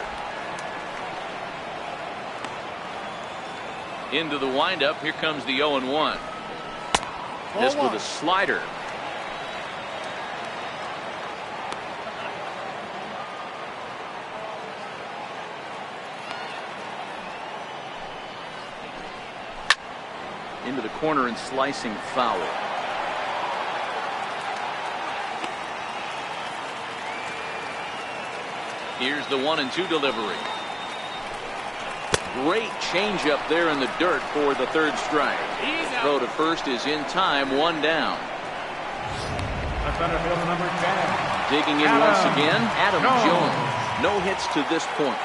Into the windup. Here comes the 0-1. This with a slider. Into the corner and slicing foul. Here's the 1-2 delivery. Great changeup there in the dirt for the 3rd strike. Throw to first is in time. 1 down. Digging in once again, Adam Jones. No hits to this point.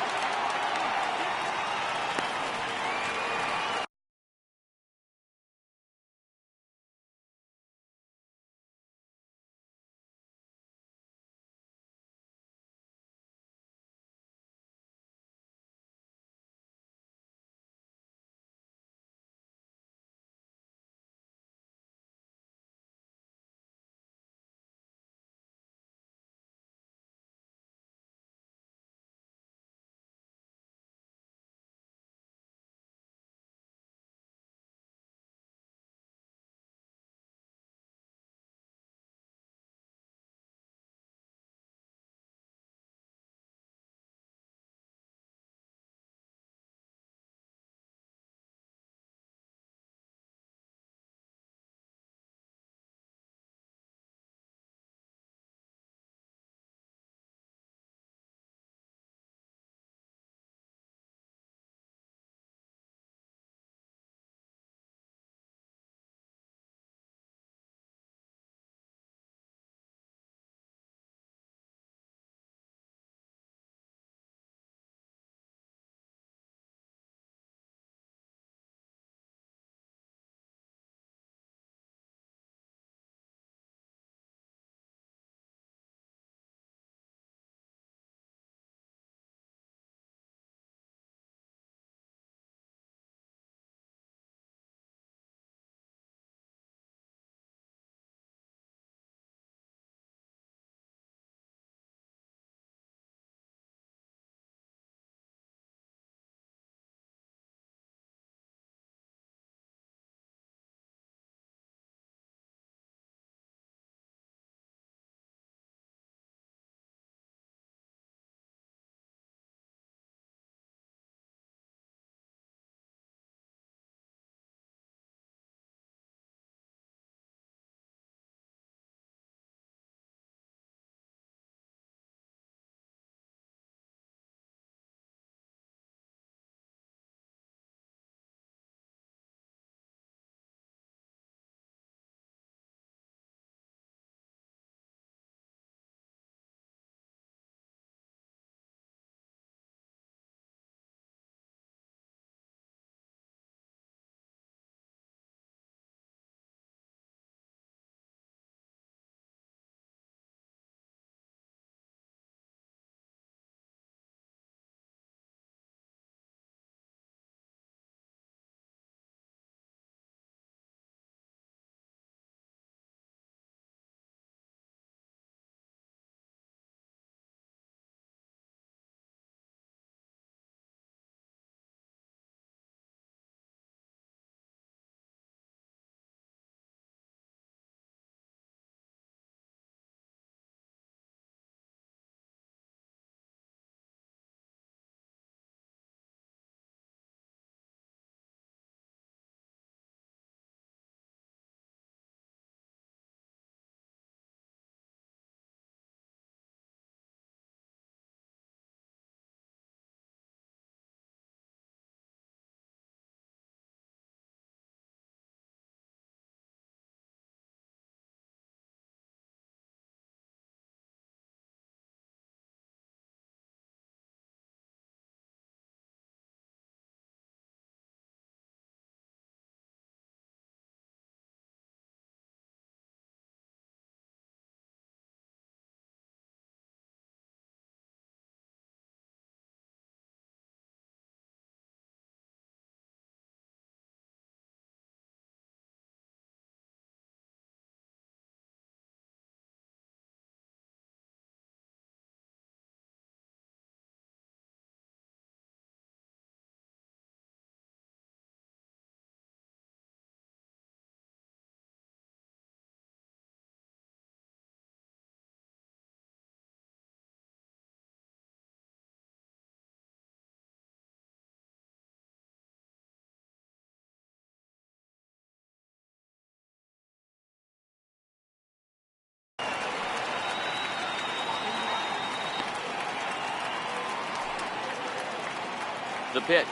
The pitch.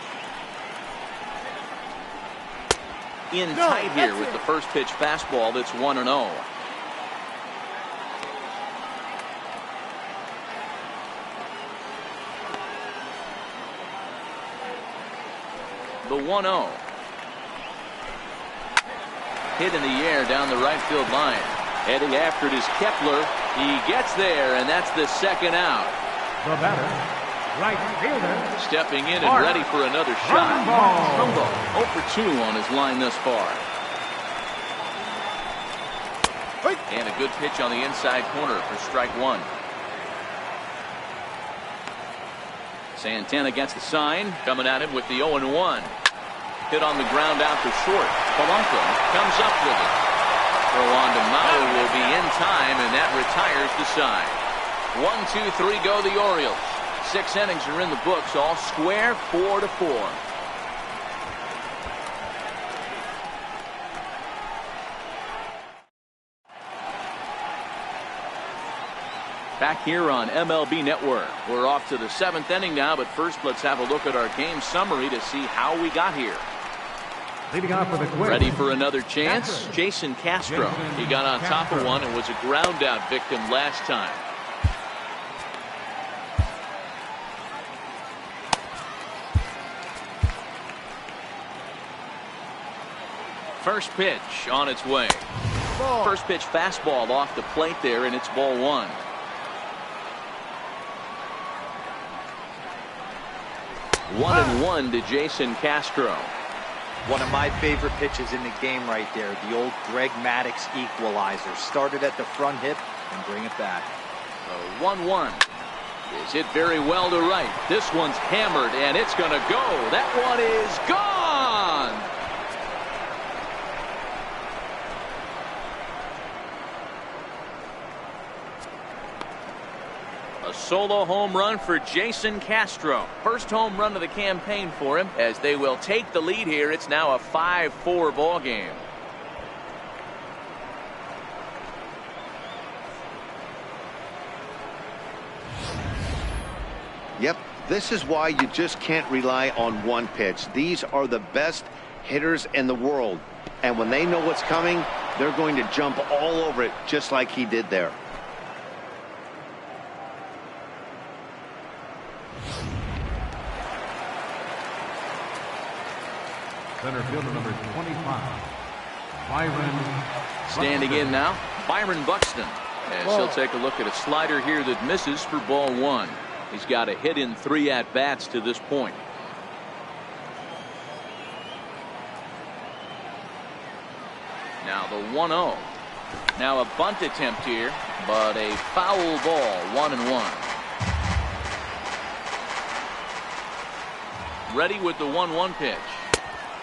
In tight here with the first pitch fastball that's 1-0. The 1-0. Hit in the air down the right field line. Heading after it is Kepler. He gets there, and that's the second out. The batter, right fielder. Stepping in and ready for another shot. Trumbo 0 for 2 on his line thus far. And a good pitch on the inside corner for strike one. Santana gets the sign. Coming at him with the 0-1. Hit on the ground out to short. Polanco comes up with it. Throw on to Mauer will be in time, and that retires the side. 1, 2, 3 go the Orioles. 6 innings are in the books, all square, 4-4. Back here on MLB Network. We're off to the 7th inning now, but first let's have a look at our game summary to see how we got here. Leading off for the Twins. Ready for another chance? Jason Castro. He got on top of one and was a ground out victim last time. First pitch on its way. First pitch fastball off the plate there, and it's ball one. One and one to Jason Castro. One of my favorite pitches in the game right there. The old Greg Maddux equalizer. Started at the front hip and bring it back. 1-1 is hit very well to right. This one's hammered and it's going to go. That one is gone. A solo home run for Jason Castro. First home run of the campaign for him as they will take the lead here. It's now a 5-4 ball game. Yep, this is why you just can't rely on one pitch. These are the best hitters in the world. And when they know what's coming, they're going to jump all over it just like he did there. Center fielder number 25, Byron. Standing in now, Byron Buxton. As he'll take a look at a slider here that misses for ball one. He's got a hit in 3 at-bats to this point. Now the 1-0. Now a bunt attempt here, but a foul ball, 1-1. Ready with the 1-1 pitch.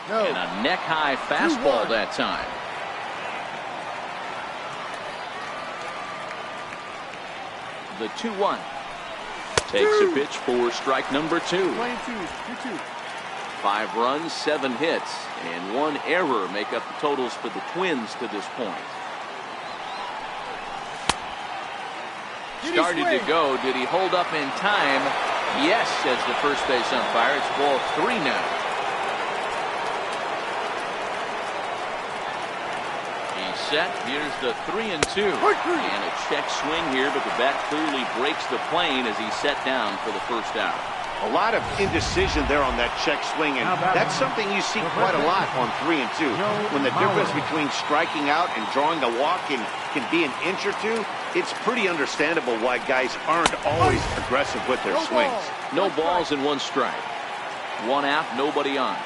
No. And a neck-high fastball that time. The 2-1. Takes a pitch for strike number 2. 2-2. 5 runs, 7 hits, and 1 error make up the totals for the Twins to this point. Started to go. Did he hold up in time? Yes, says the first base umpire. It's ball 3 now. Set. Here's the 3-2 and a check swing here, but the bat clearly breaks the plane as he's set down for the first out. A lot of indecision there on that check swing, and that's something you see quite a lot on 3-2. When the difference between striking out and drawing a walk can be an inch or two, it's pretty understandable why guys aren't always aggressive with their swings. No balls and 1 strike. 1 out, nobody on.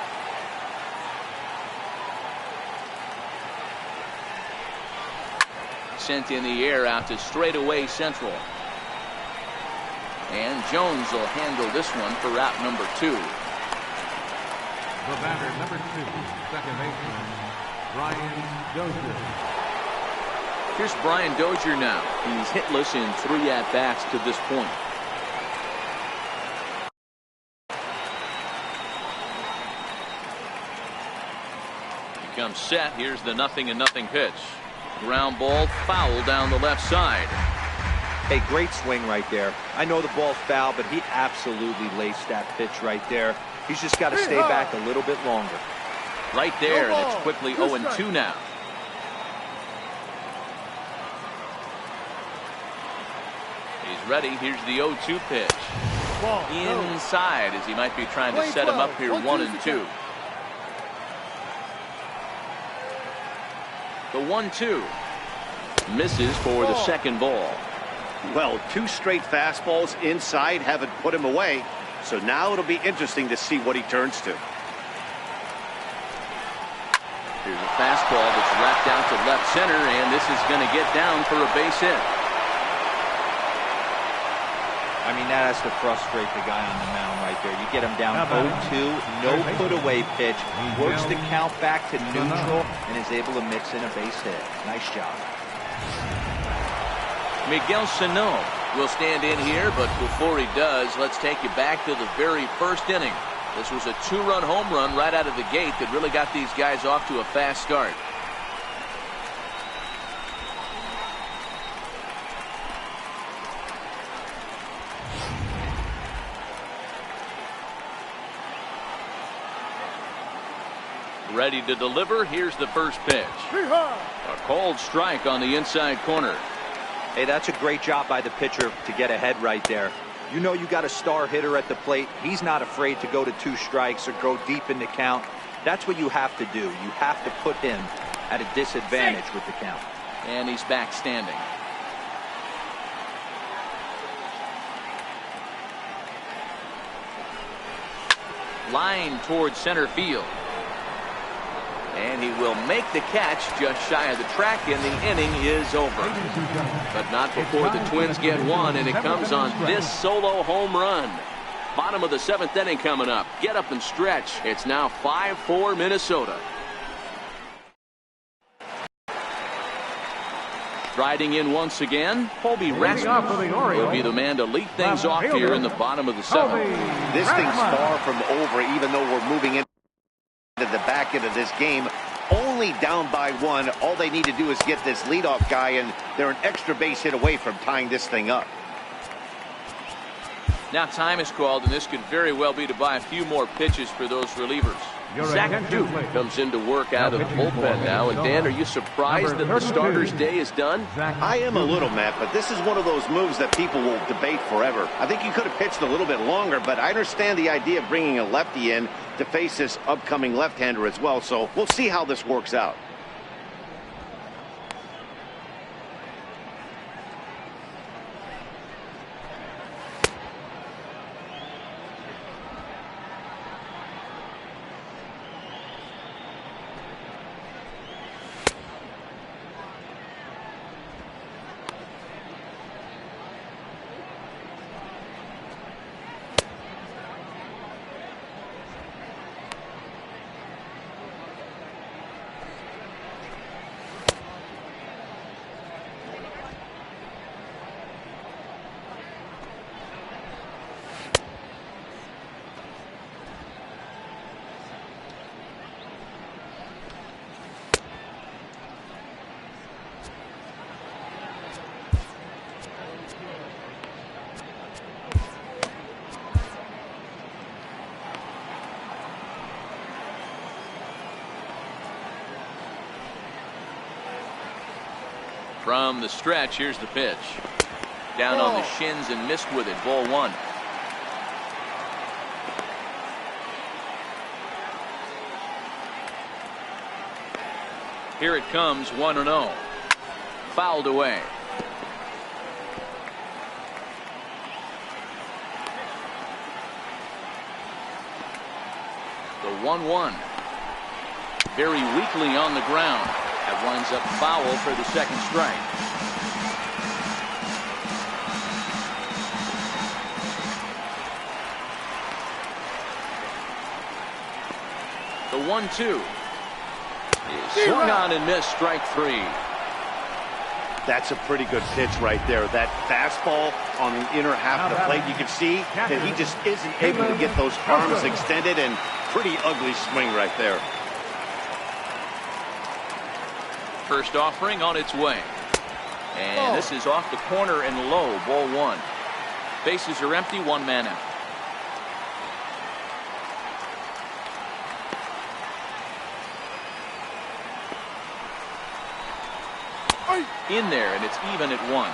Sent in the air out to straightaway central. And Jones will handle this one for route number 2. The batter, number 2, second baseman, Brian Dozier. Here's Brian Dozier now. He's hitless in 3 at-bats to this point. He comes set. Here's the 0-0 pitch. Ground ball foul down the left side. Hey, great swing right there. I know the ball's foul, but he absolutely laced that pitch right there. He's just got to stay back a little bit longer. Right there, and it's quickly 0-2 now. He's ready. Here's the 0-2 pitch. Inside, as he might be trying to set him up here 1-2. The 1-2 misses for the second ball. Well, 2 straight fastballs inside haven't put him away. So now it'll be interesting to see what he turns to. Here's a fastball that's wrapped out to left center, and this is going to get down for a base hit. I mean, that has to frustrate the guy on the mound right there. You get him down 0-2, no put away pitch, works the count back to neutral, and is able to mix in a base hit. Nice job. Miguel Sano will stand in here, but before he does, let's take you back to the very first inning. This was a 2-run home run right out of the gate that really got these guys off to a fast start. Ready to deliver. Here's the first pitch. A called strike on the inside corner. Hey, that's a great job by the pitcher to get ahead right there. You know you got a star hitter at the plate. He's not afraid to go to 2 strikes or go deep in the count. That's what you have to do. You have to put him at a disadvantage with the count. And he's back standing. Line towards center field. And he will make the catch just shy of the track, and the inning is over. But not before the Twins get one, and it comes on this solo home run. Bottom of the 7th inning coming up. Get up and stretch. It's now 5-4 Minnesota. Striding in once again, Colby Rasmus will be the man to lead things off here in the bottom of the 7th. This thing's far from over, even though we're moving into the back end of this game. Only down by 1. All they need to do is get this leadoff guy, and they're an extra base hit away from tying this thing up. Now time is called, and this could very well be to buy a few more pitches for those relievers. Zach Duke comes into work out of the bullpen now. And Dan, are you surprised that the starter's day is done? I am a little, Matt, but this is one of those moves that people will debate forever. I think you could have pitched a little bit longer, but I understand the idea of bringing a lefty in to face this upcoming left-hander as well. So we'll see how this works out. From the stretch, here's the pitch. Down on the shins and missed with it. Ball 1. Here it comes, 1-0. Fouled away. The 1-1. Very weakly on the ground. That winds up foul for the second strike. The 1-2 is swung on and missed. Strike 3. That's a pretty good pitch right there. That fastball on the inner half of the plate. You can see that he just isn't able to get those arms extended, and pretty ugly swing right there. First offering on its way. And this is off the corner and low. Ball 1. Bases are empty. 1 man out. in there, and it's even at 1.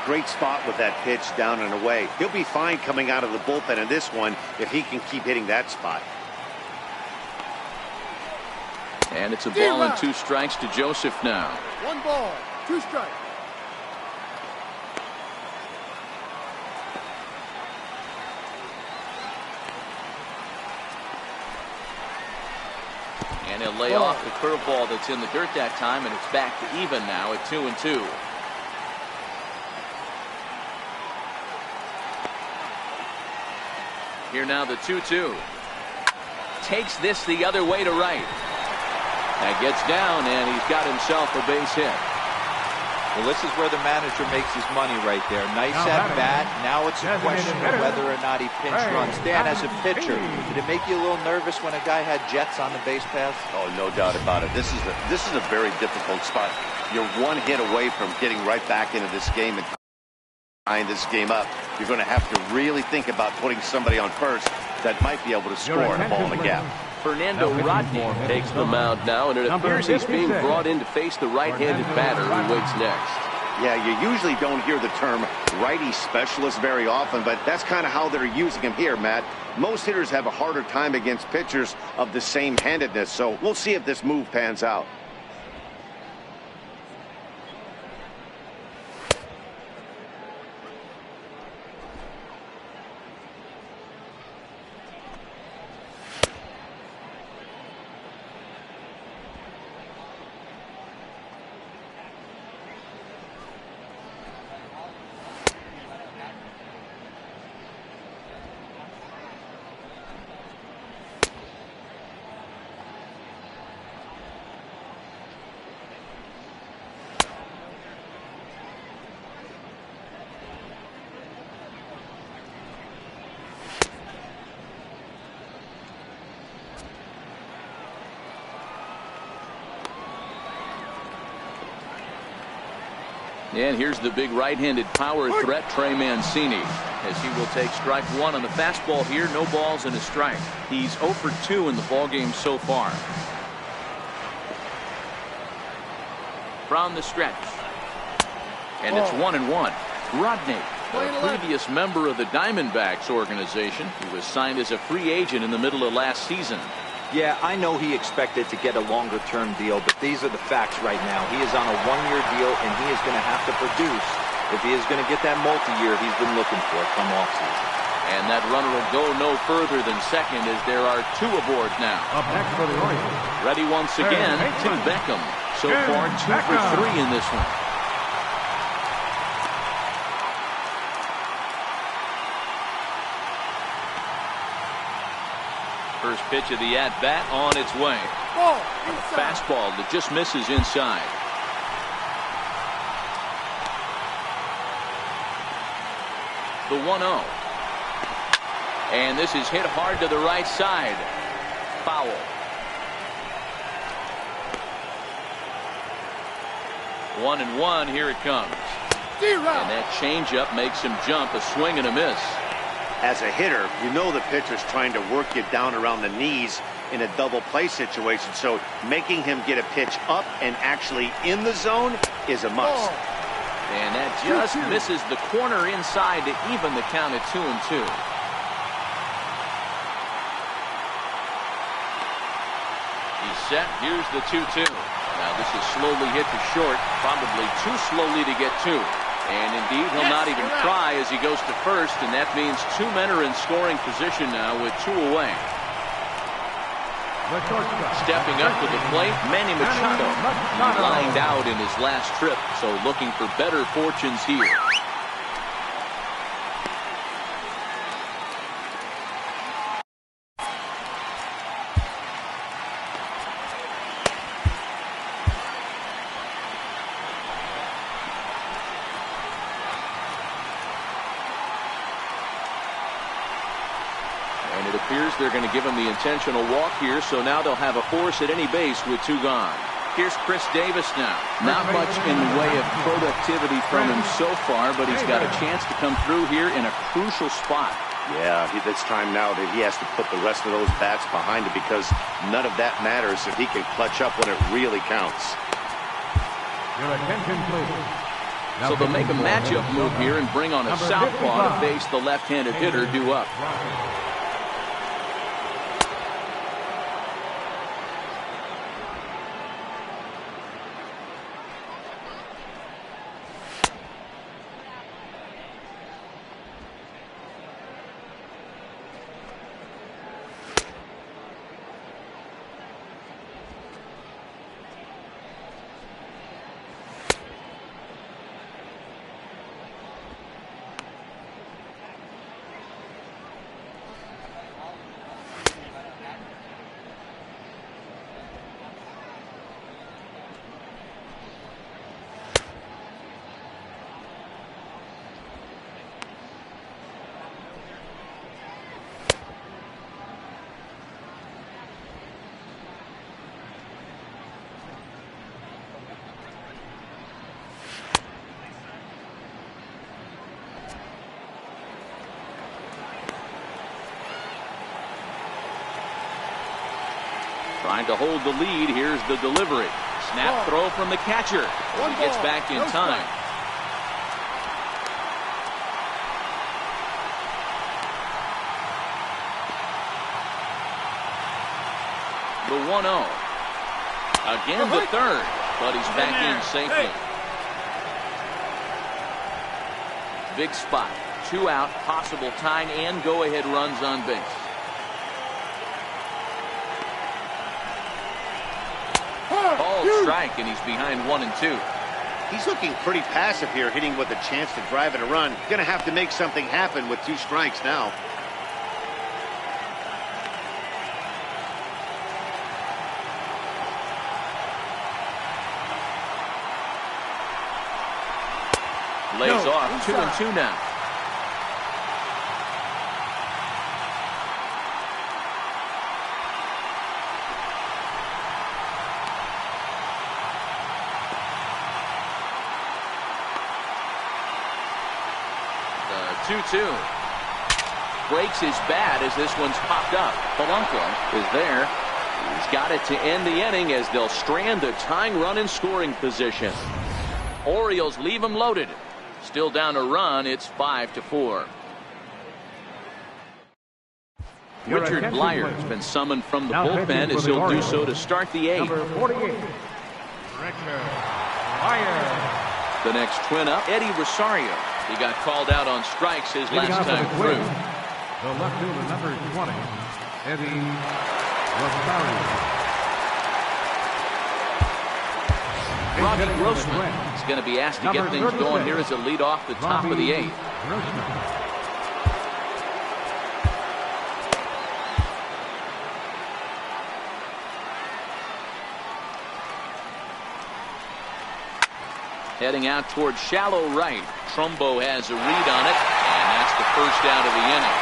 Great spot with that pitch down and away. He'll be fine coming out of the bullpen in this one if he can keep hitting that spot. And it's a ball and 2 strikes to Joseph now. 1 ball, 2 strikes. And he'll lay off the curveball that's in the dirt that time, and it's back to even now at 2-2. Here now the 2-2. Takes this the other way to right. That gets down, and he's got himself a base hit. Well, this is where the manager makes his money right there. Nice at bat. Now it's a question of whether or not he pinch runs. Dan, as a pitcher, did it make you a little nervous when a guy had jets on the base paths? Oh, no doubt about it. This is a very difficult spot. You're 1 hit away from getting right back into this game and tying this game up. You're going to have to really think about putting somebody on first that might be able to score and a ball in the gap. Fernando Rodney takes the mound now, and it appears he's being brought in to face the right-handed batter who waits next. Yeah, you usually don't hear the term righty specialist very often, but that's kind of how they're using him here, Matt. Most hitters have a harder time against pitchers of the same handedness, so we'll see if this move pans out. And here's the big right-handed power threat, Trey Mancini, as he will take strike 1 on the fastball here. No balls and a strike. He's 0 for 2 in the ballgame so far. From the stretch. And it's 1-1. Rodney, a previous member of the Diamondbacks organization, who was signed as a free agent in the middle of last season. Yeah, I know he expected to get a longer-term deal, but these are the facts right now. He is on a 1-year deal, and he is going to have to produce if he is going to get that multi-year he's been looking for come offseason. And that runner will go no further than second as there are 2 aboard now. Up next for the Orioles. Ready once again, Tim Beckham. So far, 2 for 3 in this one. First pitch of the at-bat on its way. A fastball that just misses inside. The 1-0. And this is hit hard to the right side. Foul. One and one, here it comes. And that changeup makes him jump, a swing and a miss. As a hitter, you know the pitcher's trying to work you down around the knees in a double play situation, so making him get a pitch up and actually in the zone is a must. And that just misses the corner inside to even the count at 2-2. He's set. Here's the 2-2. Now this is slowly hit to short, probably too slowly to get 2. And indeed, he'll not even try as he goes to first, and that means 2 men are in scoring position now with 2 away. Stepping up to the plate, Manny Machado. He lined out in his last trip, so looking for better fortunes here. And it appears they're going to give him the intentional walk here, so now they'll have a force at any base with 2 gone. Here's Chris Davis now. Not much in the way of productivity from him so far, but he's got a chance to come through here in a crucial spot. Yeah, it's time now that he has to put the rest of those bats behind him, because none of that matters if he can clutch up when it really counts. Your attention, please. So they'll make a matchup move here and bring on a southpaw to face the left-handed hitter due up. Trying to hold the lead. Here's the delivery. Snap throw from the catcher. He gets back in time. The 1-0. Again the third, but he's back in safely. Big spot. 2 out, possible tying and go-ahead runs on base. Called strike, and he's behind 1 and 2. He's looking pretty passive here, hitting with a chance to drive in a run. Going to have to make something happen with 2 strikes now. Lays off 2 and 2 now. The 2-2. Breaks his bat as this one's popped up. Polanco is there. He's got it to end the inning as they'll strand the tying run in scoring position. Orioles leave him loaded. Still down a run. It's 5-4. Richard Blyer has been summoned from the bullpen as he'll do so to start the 8th. Number 48, Richard Blyer. The next twin up, Eddie Rosario. He got called out on strikes his last time through. The left fielder, number 20, Eddie Rosario. Robbie Grossman is going to be asked to get things going here as a lead off the top of the 8th. Heading out towards shallow right. Trumbo has a read on it, and that's the first out of the inning.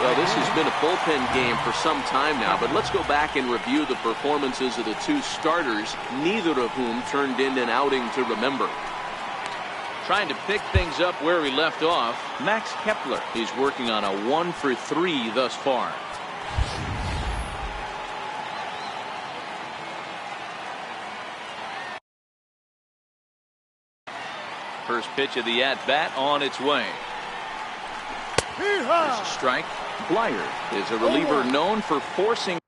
Well, this has been a bullpen game for some time now, but let's go back and review the performances of the 2 starters, neither of whom turned in an outing to remember. Trying to pick things up where we left off, Max Kepler. He's working on a 1 for 3 thus far. First pitch of the at-bat on its way. There's a strike. Blyer is a reliever known for forcing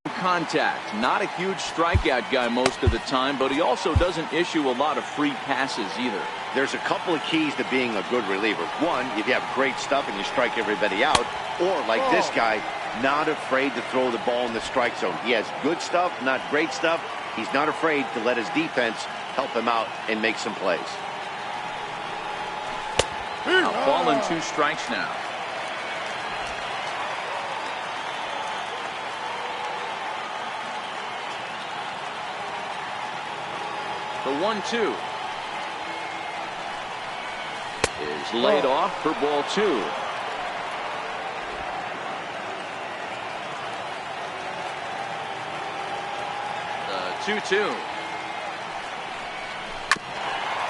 contact. Not a huge strikeout guy most of the time, but he also doesn't issue a lot of free passes either. There's a couple of keys to being a good reliever. One, if you have great stuff and you strike everybody out, or like this guy, not afraid to throw the ball in the strike zone. He has good stuff, not great stuff. He's not afraid to let his defense help him out and make some plays. A ball and 2 strikes now. The 1-2 is laid off for ball 2. The 2-2.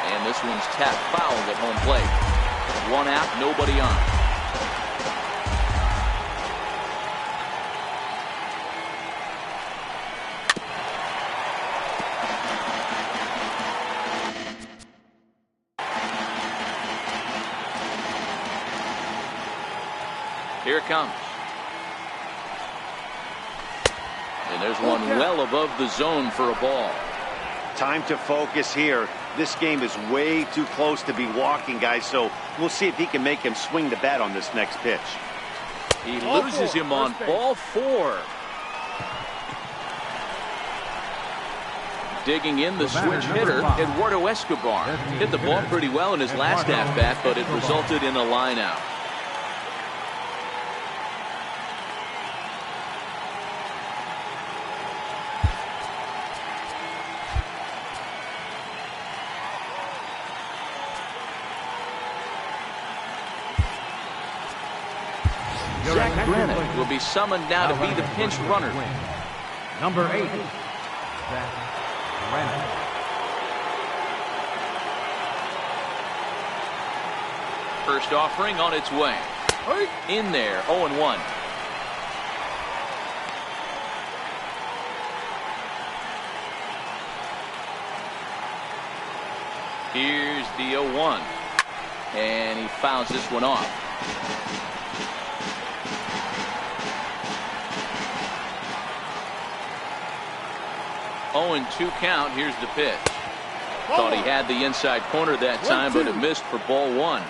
And this one's tapped foul at home plate. 1 out, nobody on. Here it comes. And there's one well above the zone for a ball. Time to focus here. This game is way too close to be walking, guys, so we'll see if he can make him swing the bat on this next pitch. He loses him on ball 4. Digging in the switch hitter, Eduardo Escobar. Hit the ball pretty well in his last at-bat, but it resulted in a line out. Zach Brennan will be summoned now to be the pinch runner. Number 8, Zach Brennan. First offering on its way. In there, 0-1. Here's the 0-1. And he fouls this one off. Oh, and 2 count. Here's the pitch. Thought he had the inside corner that time, but it missed for ball 1.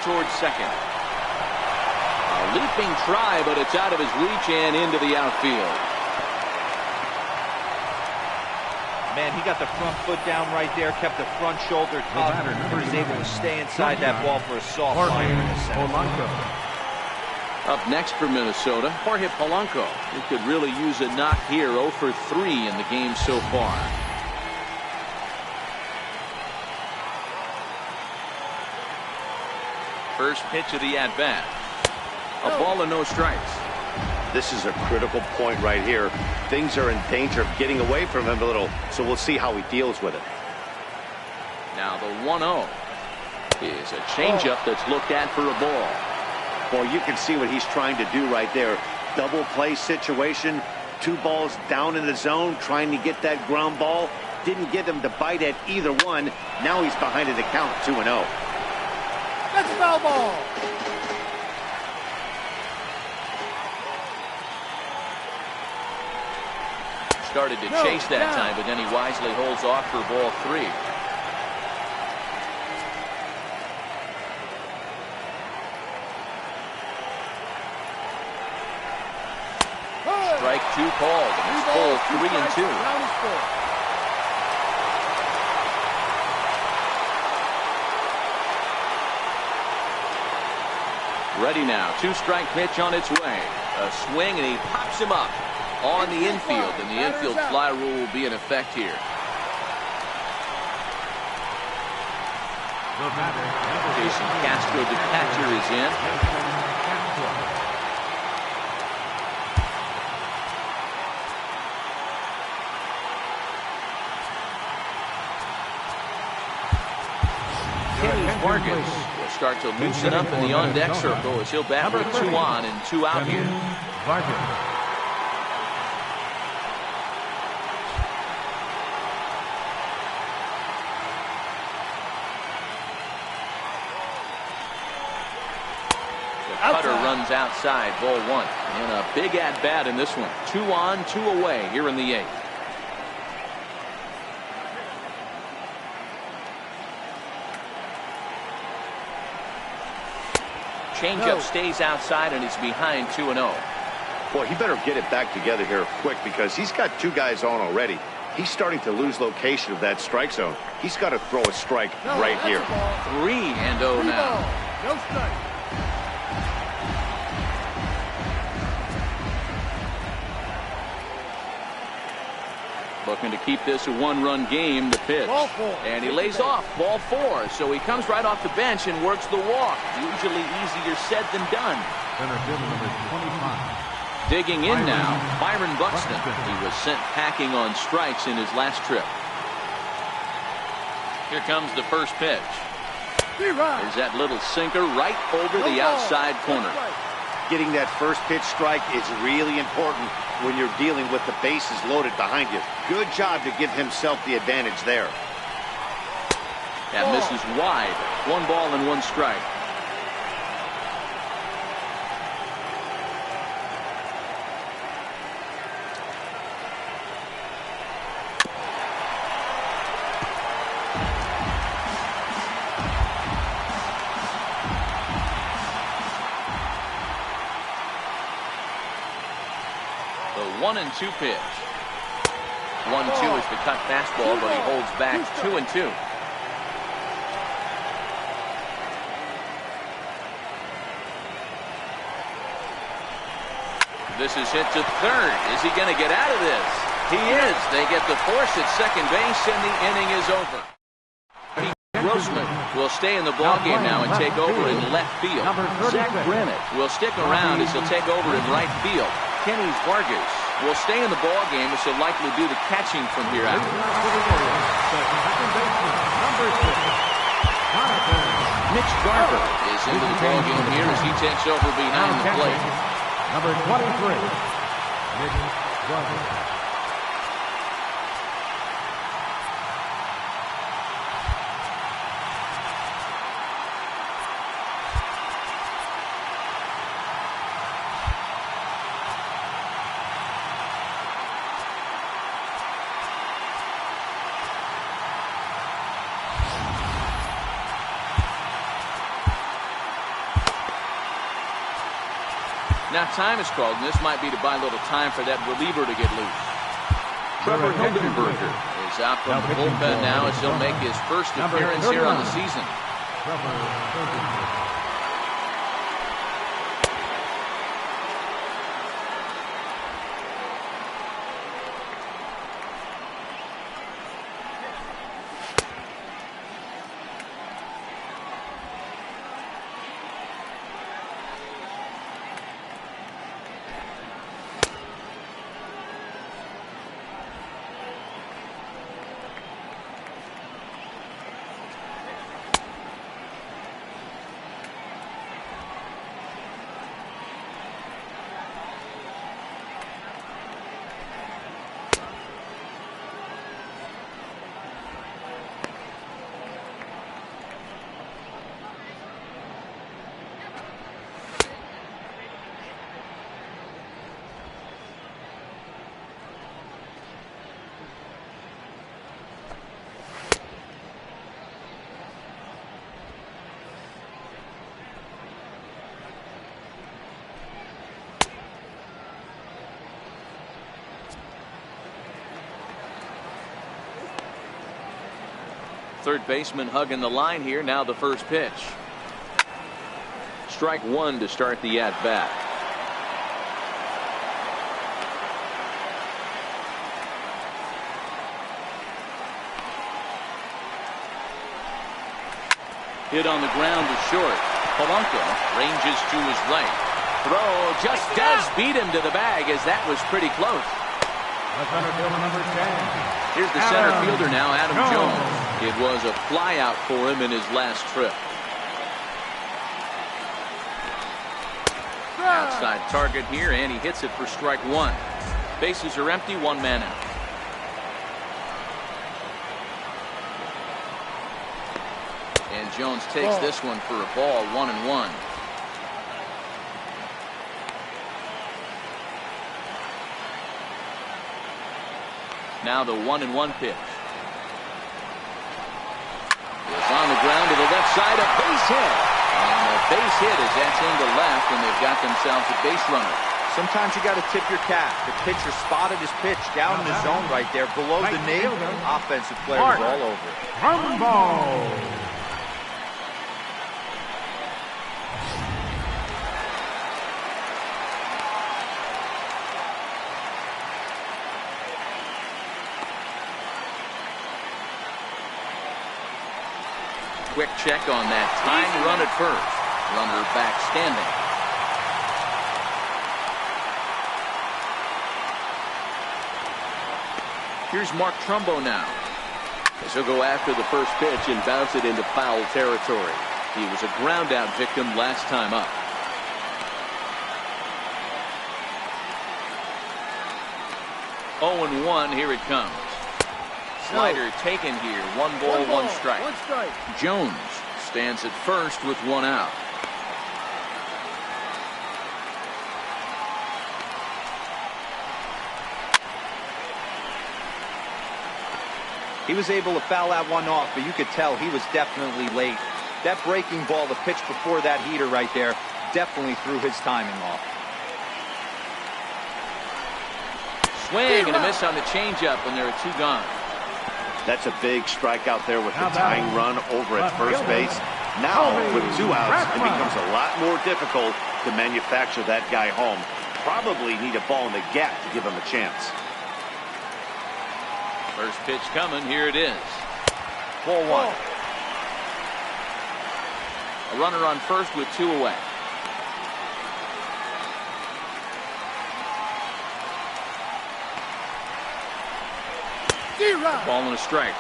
Towards second. A leaping try, but it's out of his reach and into the outfield. Man, he got the front foot down right there, kept the front shoulder tucked, and was able to stay inside that ball for a soft fire in the center. Up next for Minnesota, Jorge Polanco. He could really use a knock here. 0 for 3 in the game so far. First pitch of the at-bat. A ball and no strikes. This is a critical point right here. Things are in danger of getting away from him a little, so we'll see how he deals with it. Now the 1-0 is a changeup that's looked at for a ball. Boy, you can see what he's trying to do right there. Double play situation. 2 balls down in the zone, trying to get that ground ball. Didn't get him to bite at either one. Now he's behind in the count, 2-0. That's a foul ball. Started to chase that time, but then he wisely holds off for ball 3. Strike 2 called, and it's full 3-2. Ready now. 2-strike pitch on its way. A swing, and he pops him up on the infield, and the infield fly rule will be in effect here. Jason Castro, the catcher, is in. Vargas will start to loosen up in the on-deck circle as he'll bat with 2 on and 2 out here. The cutter runs outside, ball 1. And a big at-bat in this one. 2 on, 2 away here in the 8th. Changeup stays outside, and he's behind 2-0. Boy, he better get it back together here quick, because he's got 2 guys on already. He's starting to lose location of that strike zone. He's got to throw a strike right here. 3-0 now. No strike. Looking to keep this a 1-run game. The pitch, and he lays off ball 4. So he comes right off the bench and works the walk. Usually easier said than done. Digging in now, Byron Buxton. He was sent packing on strikes in his last trip. Here comes the first pitch. There's that little sinker right over the outside corner. Getting that first pitch strike is really important when you're dealing with the bases loaded behind you. Good job to give himself the advantage there. That misses wide. 1 ball and 1 strike. The 1-2 pitch. 1-2 is the cut fastball, but he holds back 2-2. This is hit to third. Is he going to get out of this? He is. They get the force at second base, and the inning is over. Grossman will stay in the ballgame now and take over in left field. Zach Granitt will stick around as he'll take over in right field. Kenny Vargas will stay in the ballgame as he'll likely do the catching from here out. Mitch Garver is into the ballgame here as he takes over behind the plate. Number 23, Mitch Garver. Now time is called, and this might be to buy a little time for that reliever to get loose. Trevor Hildenberger is out from the bullpen now as he'll make his first appearance here on the season. Third baseman hugging the line here. Now the first pitch. Strike 1 to start the at bat. Hit on the ground to short. Polanco ranges to his right. Throw just does beat him to the bag, as that was pretty close. The center fielder, number 10. Here's the center fielder now, Adam Jones. It was a flyout for him in his last trip. Outside target here, and he hits it for strike 1. Bases are empty, 1 man out. And Jones takes this one for a ball, 1-1. Now the 1-1 pitch. Is on the ground to the left side, a base hit. And the base hit is that's into left, and they've got themselves a base runner. Sometimes you got to tip your cap. The pitcher spotted his pitch down in the zone right there below the knee. Offensive player was all over it. Ground ball. Quick check on that tying run at first. Runner back standing. Here's Mark Trumbo now. As he'll go after the first pitch and bounce it into foul territory. He was a ground out victim last time up. Oh, 0-1, here it comes. Slider taken here. One ball, one strike. One strike. Jones stands at first with one out. He was able to foul that one off, but you could tell he was definitely late. That breaking ball, the pitch before that heater right there, definitely threw his timing off. Swing and a miss on the changeup, and there are two gone. That's a big strikeout there with the tying run over at first base. Now, with two outs, it becomes a lot more difficult to manufacture that guy home. Probably need a ball in the gap to give him a chance. First pitch coming. Here it is. Ball one. A runner on first with two away. Ball and a strike.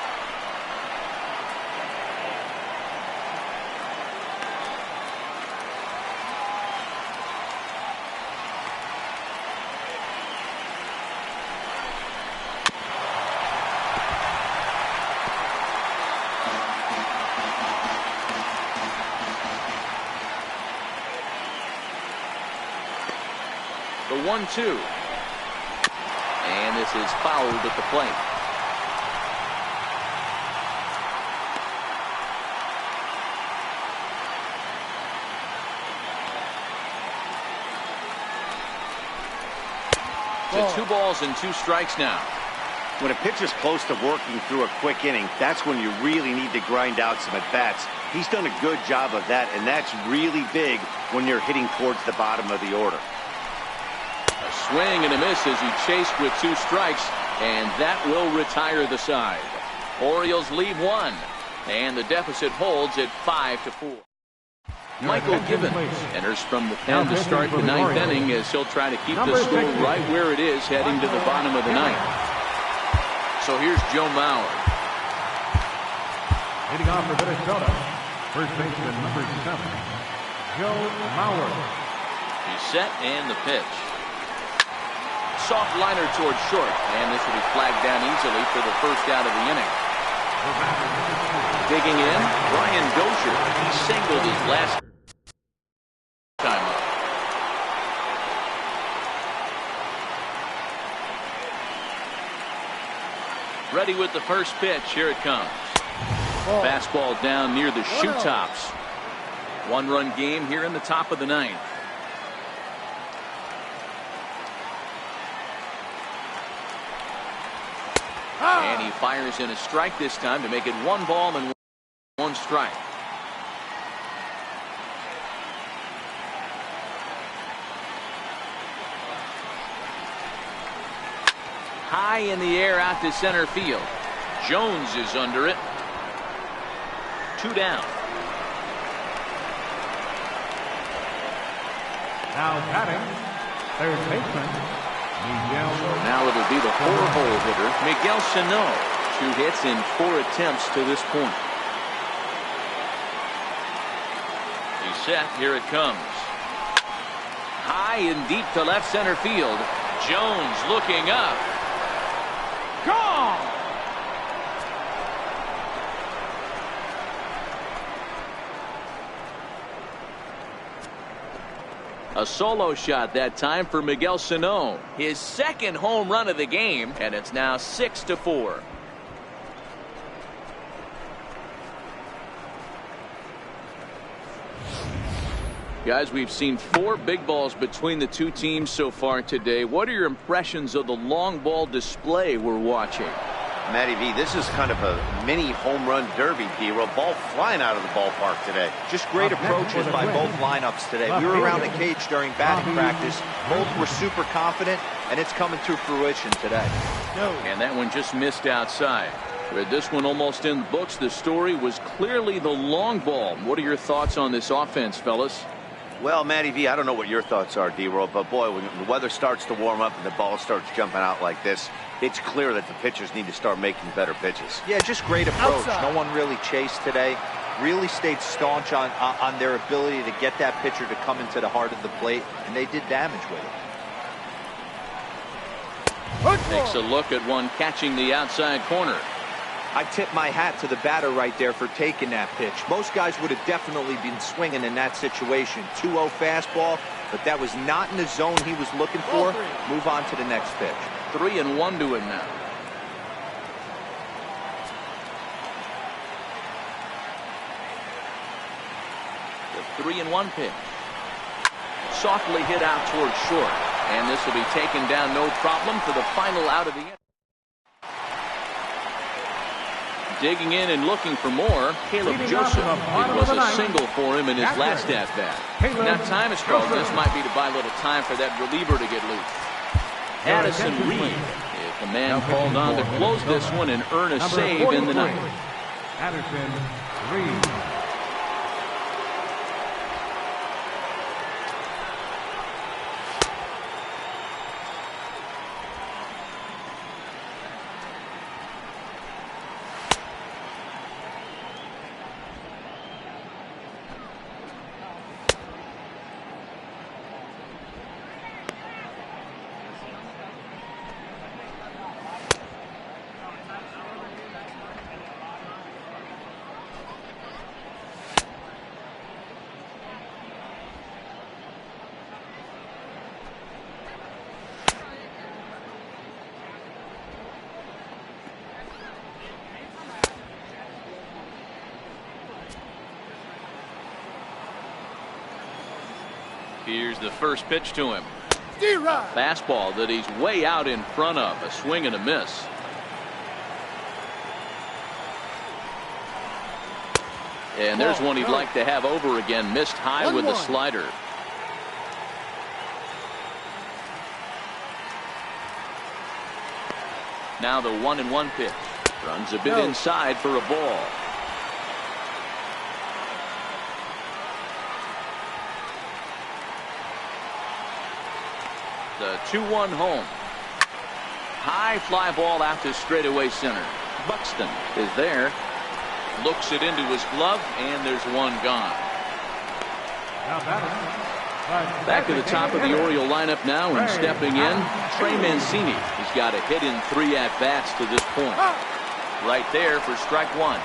The 1-2. And this is fouled at the plate. To 2 balls and 2 strikes now. When a pitcher's close to working through a quick inning, that's when you really need to grind out some at-bats. He's done a good job of that, and that's really big when you're hitting towards the bottom of the order. A swing and a miss as he chased with 2 strikes, and that will retire the side. Orioles leave 1, and the deficit holds at 5-4. Michael Given enters from the pen to start the 9th inning as he'll try to keep the score right where it is heading to the bottom of the 9th. So here's Joe Mauer. Hitting off for Minnesota, first baseman number 7, Joe Mauer. He's set and the pitch. Soft liner towards short, and this will be flagged down easily for the first out of the inning. Digging in, Brian Dozier. He singled his last time up. Ready with the first pitch. Here it comes. Fastball down near the shoe tops. 1-run game here in the top of the 9th. And he fires in a strike this time to make it 1 ball and 1 strike. High in the air out to center field. Jones is under it. 2 down. Now batting, third baseman, Miguel. Now it'll be the 4-hole hitter, Miguel Sano. 2 hits in 4 attempts to this point. He's set. Here it comes. High and deep to left center field. Jones looking up. Gone! A solo shot that time for Miguel Sano. His 2nd home run of the game, and it's now 6-4. Guys, we've seen 4 big balls between the 2 teams so far today. What are your impressions of the long ball display we're watching? Matty V, this is kind of a mini home run derby, D-Roll. Ball flying out of the ballpark today. Just great approaches by both lineups today. We were around the cage during batting practice. Both were super confident, and it's coming to fruition today. And that one just missed outside. With this one almost in the books, the story was clearly the long ball. What are your thoughts on this offense, fellas? Well, Matty V, I don't know what your thoughts are, D-Roll, but boy, when the weather starts to warm up and the ball starts jumping out like this, it's clear that the pitchers need to start making better pitches. Yeah, just great approach. No one really chased today. Really stayed staunch on their ability to get that pitcher to come into the heart of the plate, and they did damage with it. Takes a look at one catching the outside corner. I tip my hat to the batter right there for taking that pitch. Most guys would have definitely been swinging in that situation. 2-0 fastball, but that was not in the zone he was looking for. Move on to the next pitch. 3-1 to him now. The 3-1 pitch. Softly hit out towards short. And this will be taken down no problem for the final out of the inning. Digging in and looking for more, Caleb Joseph. It was a single for him in his last at-bat. Now time is called. This might be to buy a little time for that reliever to get loose. Addison Reed is the man called on to close this one and earn a save in the ninth. Addison Reed. Here's the first pitch to him. Fastball that he's way out in front of. A swing and a miss. And there's one he'd like to have over again. Missed high with the slider. Now the 1-1 pitch. Runs a bit inside for a ball. The 2-1 home. High fly ball out to straightaway center. Buxton is there. Looks it into his glove, and there's one gone. Back to the top of the Oriole lineup now, and stepping in, Trey Mancini. He's got a hit in 3 at-bats to this point. Right there for strike 1.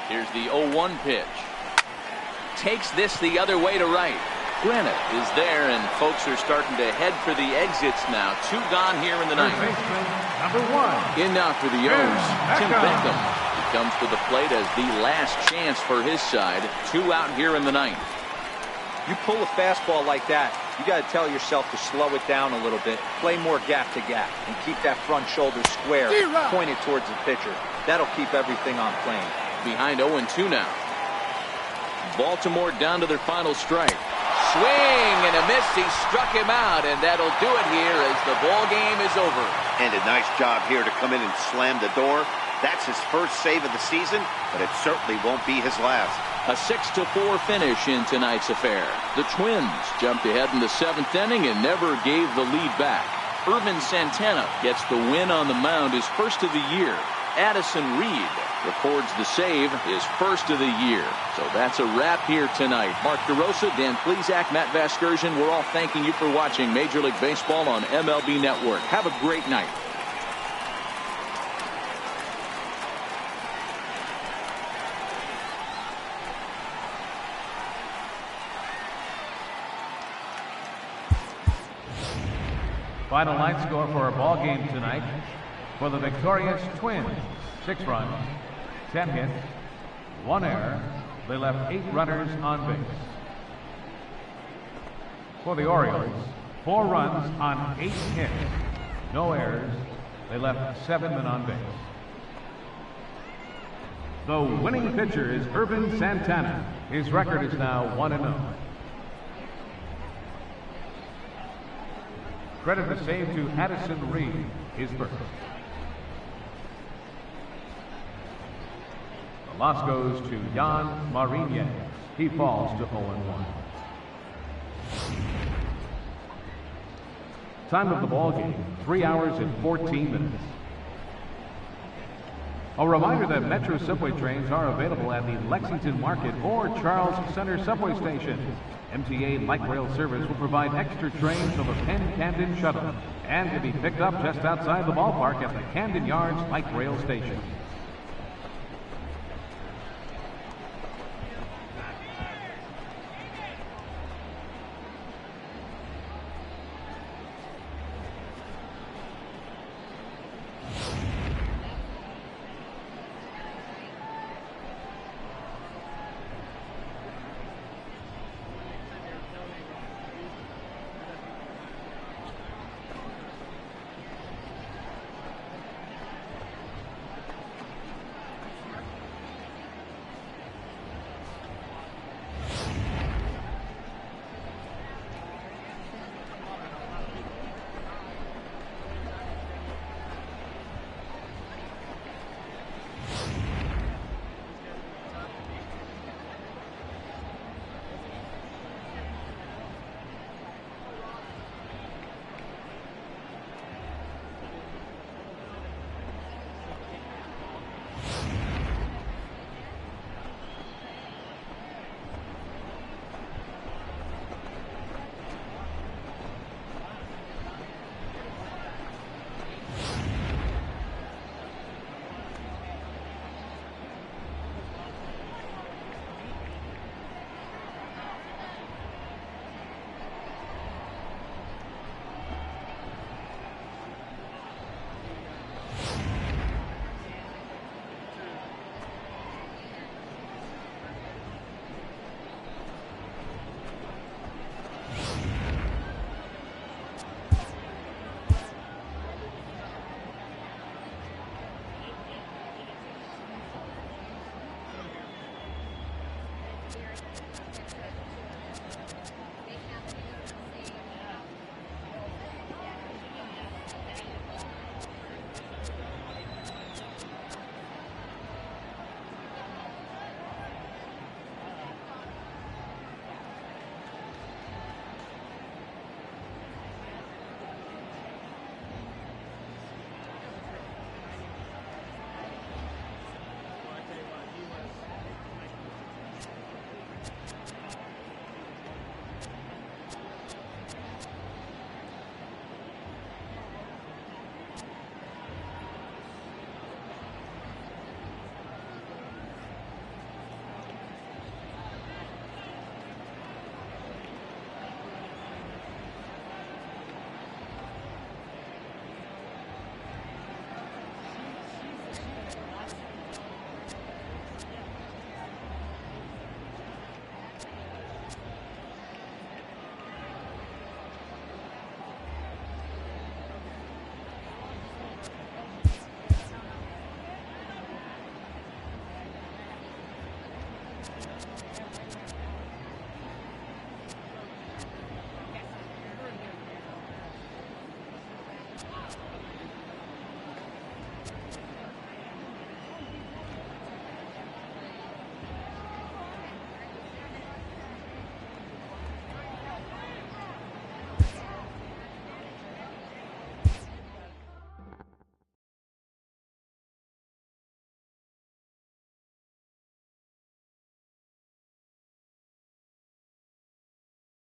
Here's the 0-1 pitch. Takes this the other way to right. Granite is there, and folks are starting to head for the exits now. 2 gone here in the ninth. Number 1. In now for the O's, Tim Beckham. He comes to the plate as the last chance for his side. 2 out here in the ninth. You pull a fastball like that, you got to tell yourself to slow it down a little bit, play more gap to gap, and keep that front shoulder square, pointed towards the pitcher. That'll keep everything on plane. Behind 0-2 now. Baltimore down to their final strike. Swing and a miss. He struck him out, and that'll do it here as the ball game is over. And a nice job here to come in and slam the door. That's his first save of the season, but it certainly won't be his last. A 6-4 finish in tonight's affair. The Twins jumped ahead in the 7th inning and never gave the lead back. Irvin Santana gets the win on the mound, his first of the year. Addison Reed records the save, his first of the year. So that's a wrap here tonight. Mark DeRosa, Dan Plesac, Matt Vasgersian, we're all thanking you for watching Major League Baseball on MLB Network. Have a great night. Final line score for our ball game tonight. For the victorious Twins, 6 runs, 10 hits, 1 error. They left 8 runners on base. For the Orioles, 4 runs on 8 hits, no errors. They left 7 men on base. The winning pitcher is Irvin Santana. His record is now 1-0. Credit the save to Addison Reed, his first. The loss goes to Jan Marinez. He falls to 0-1. Time of the ball game, 3 hours and 14 minutes. A reminder that Metro subway trains are available at the Lexington Market or Charles Center subway station. MTA Light Rail Service will provide extra trains on the Penn Camden Shuttle and can be picked up just outside the ballpark at the Camden Yards Light Rail Station.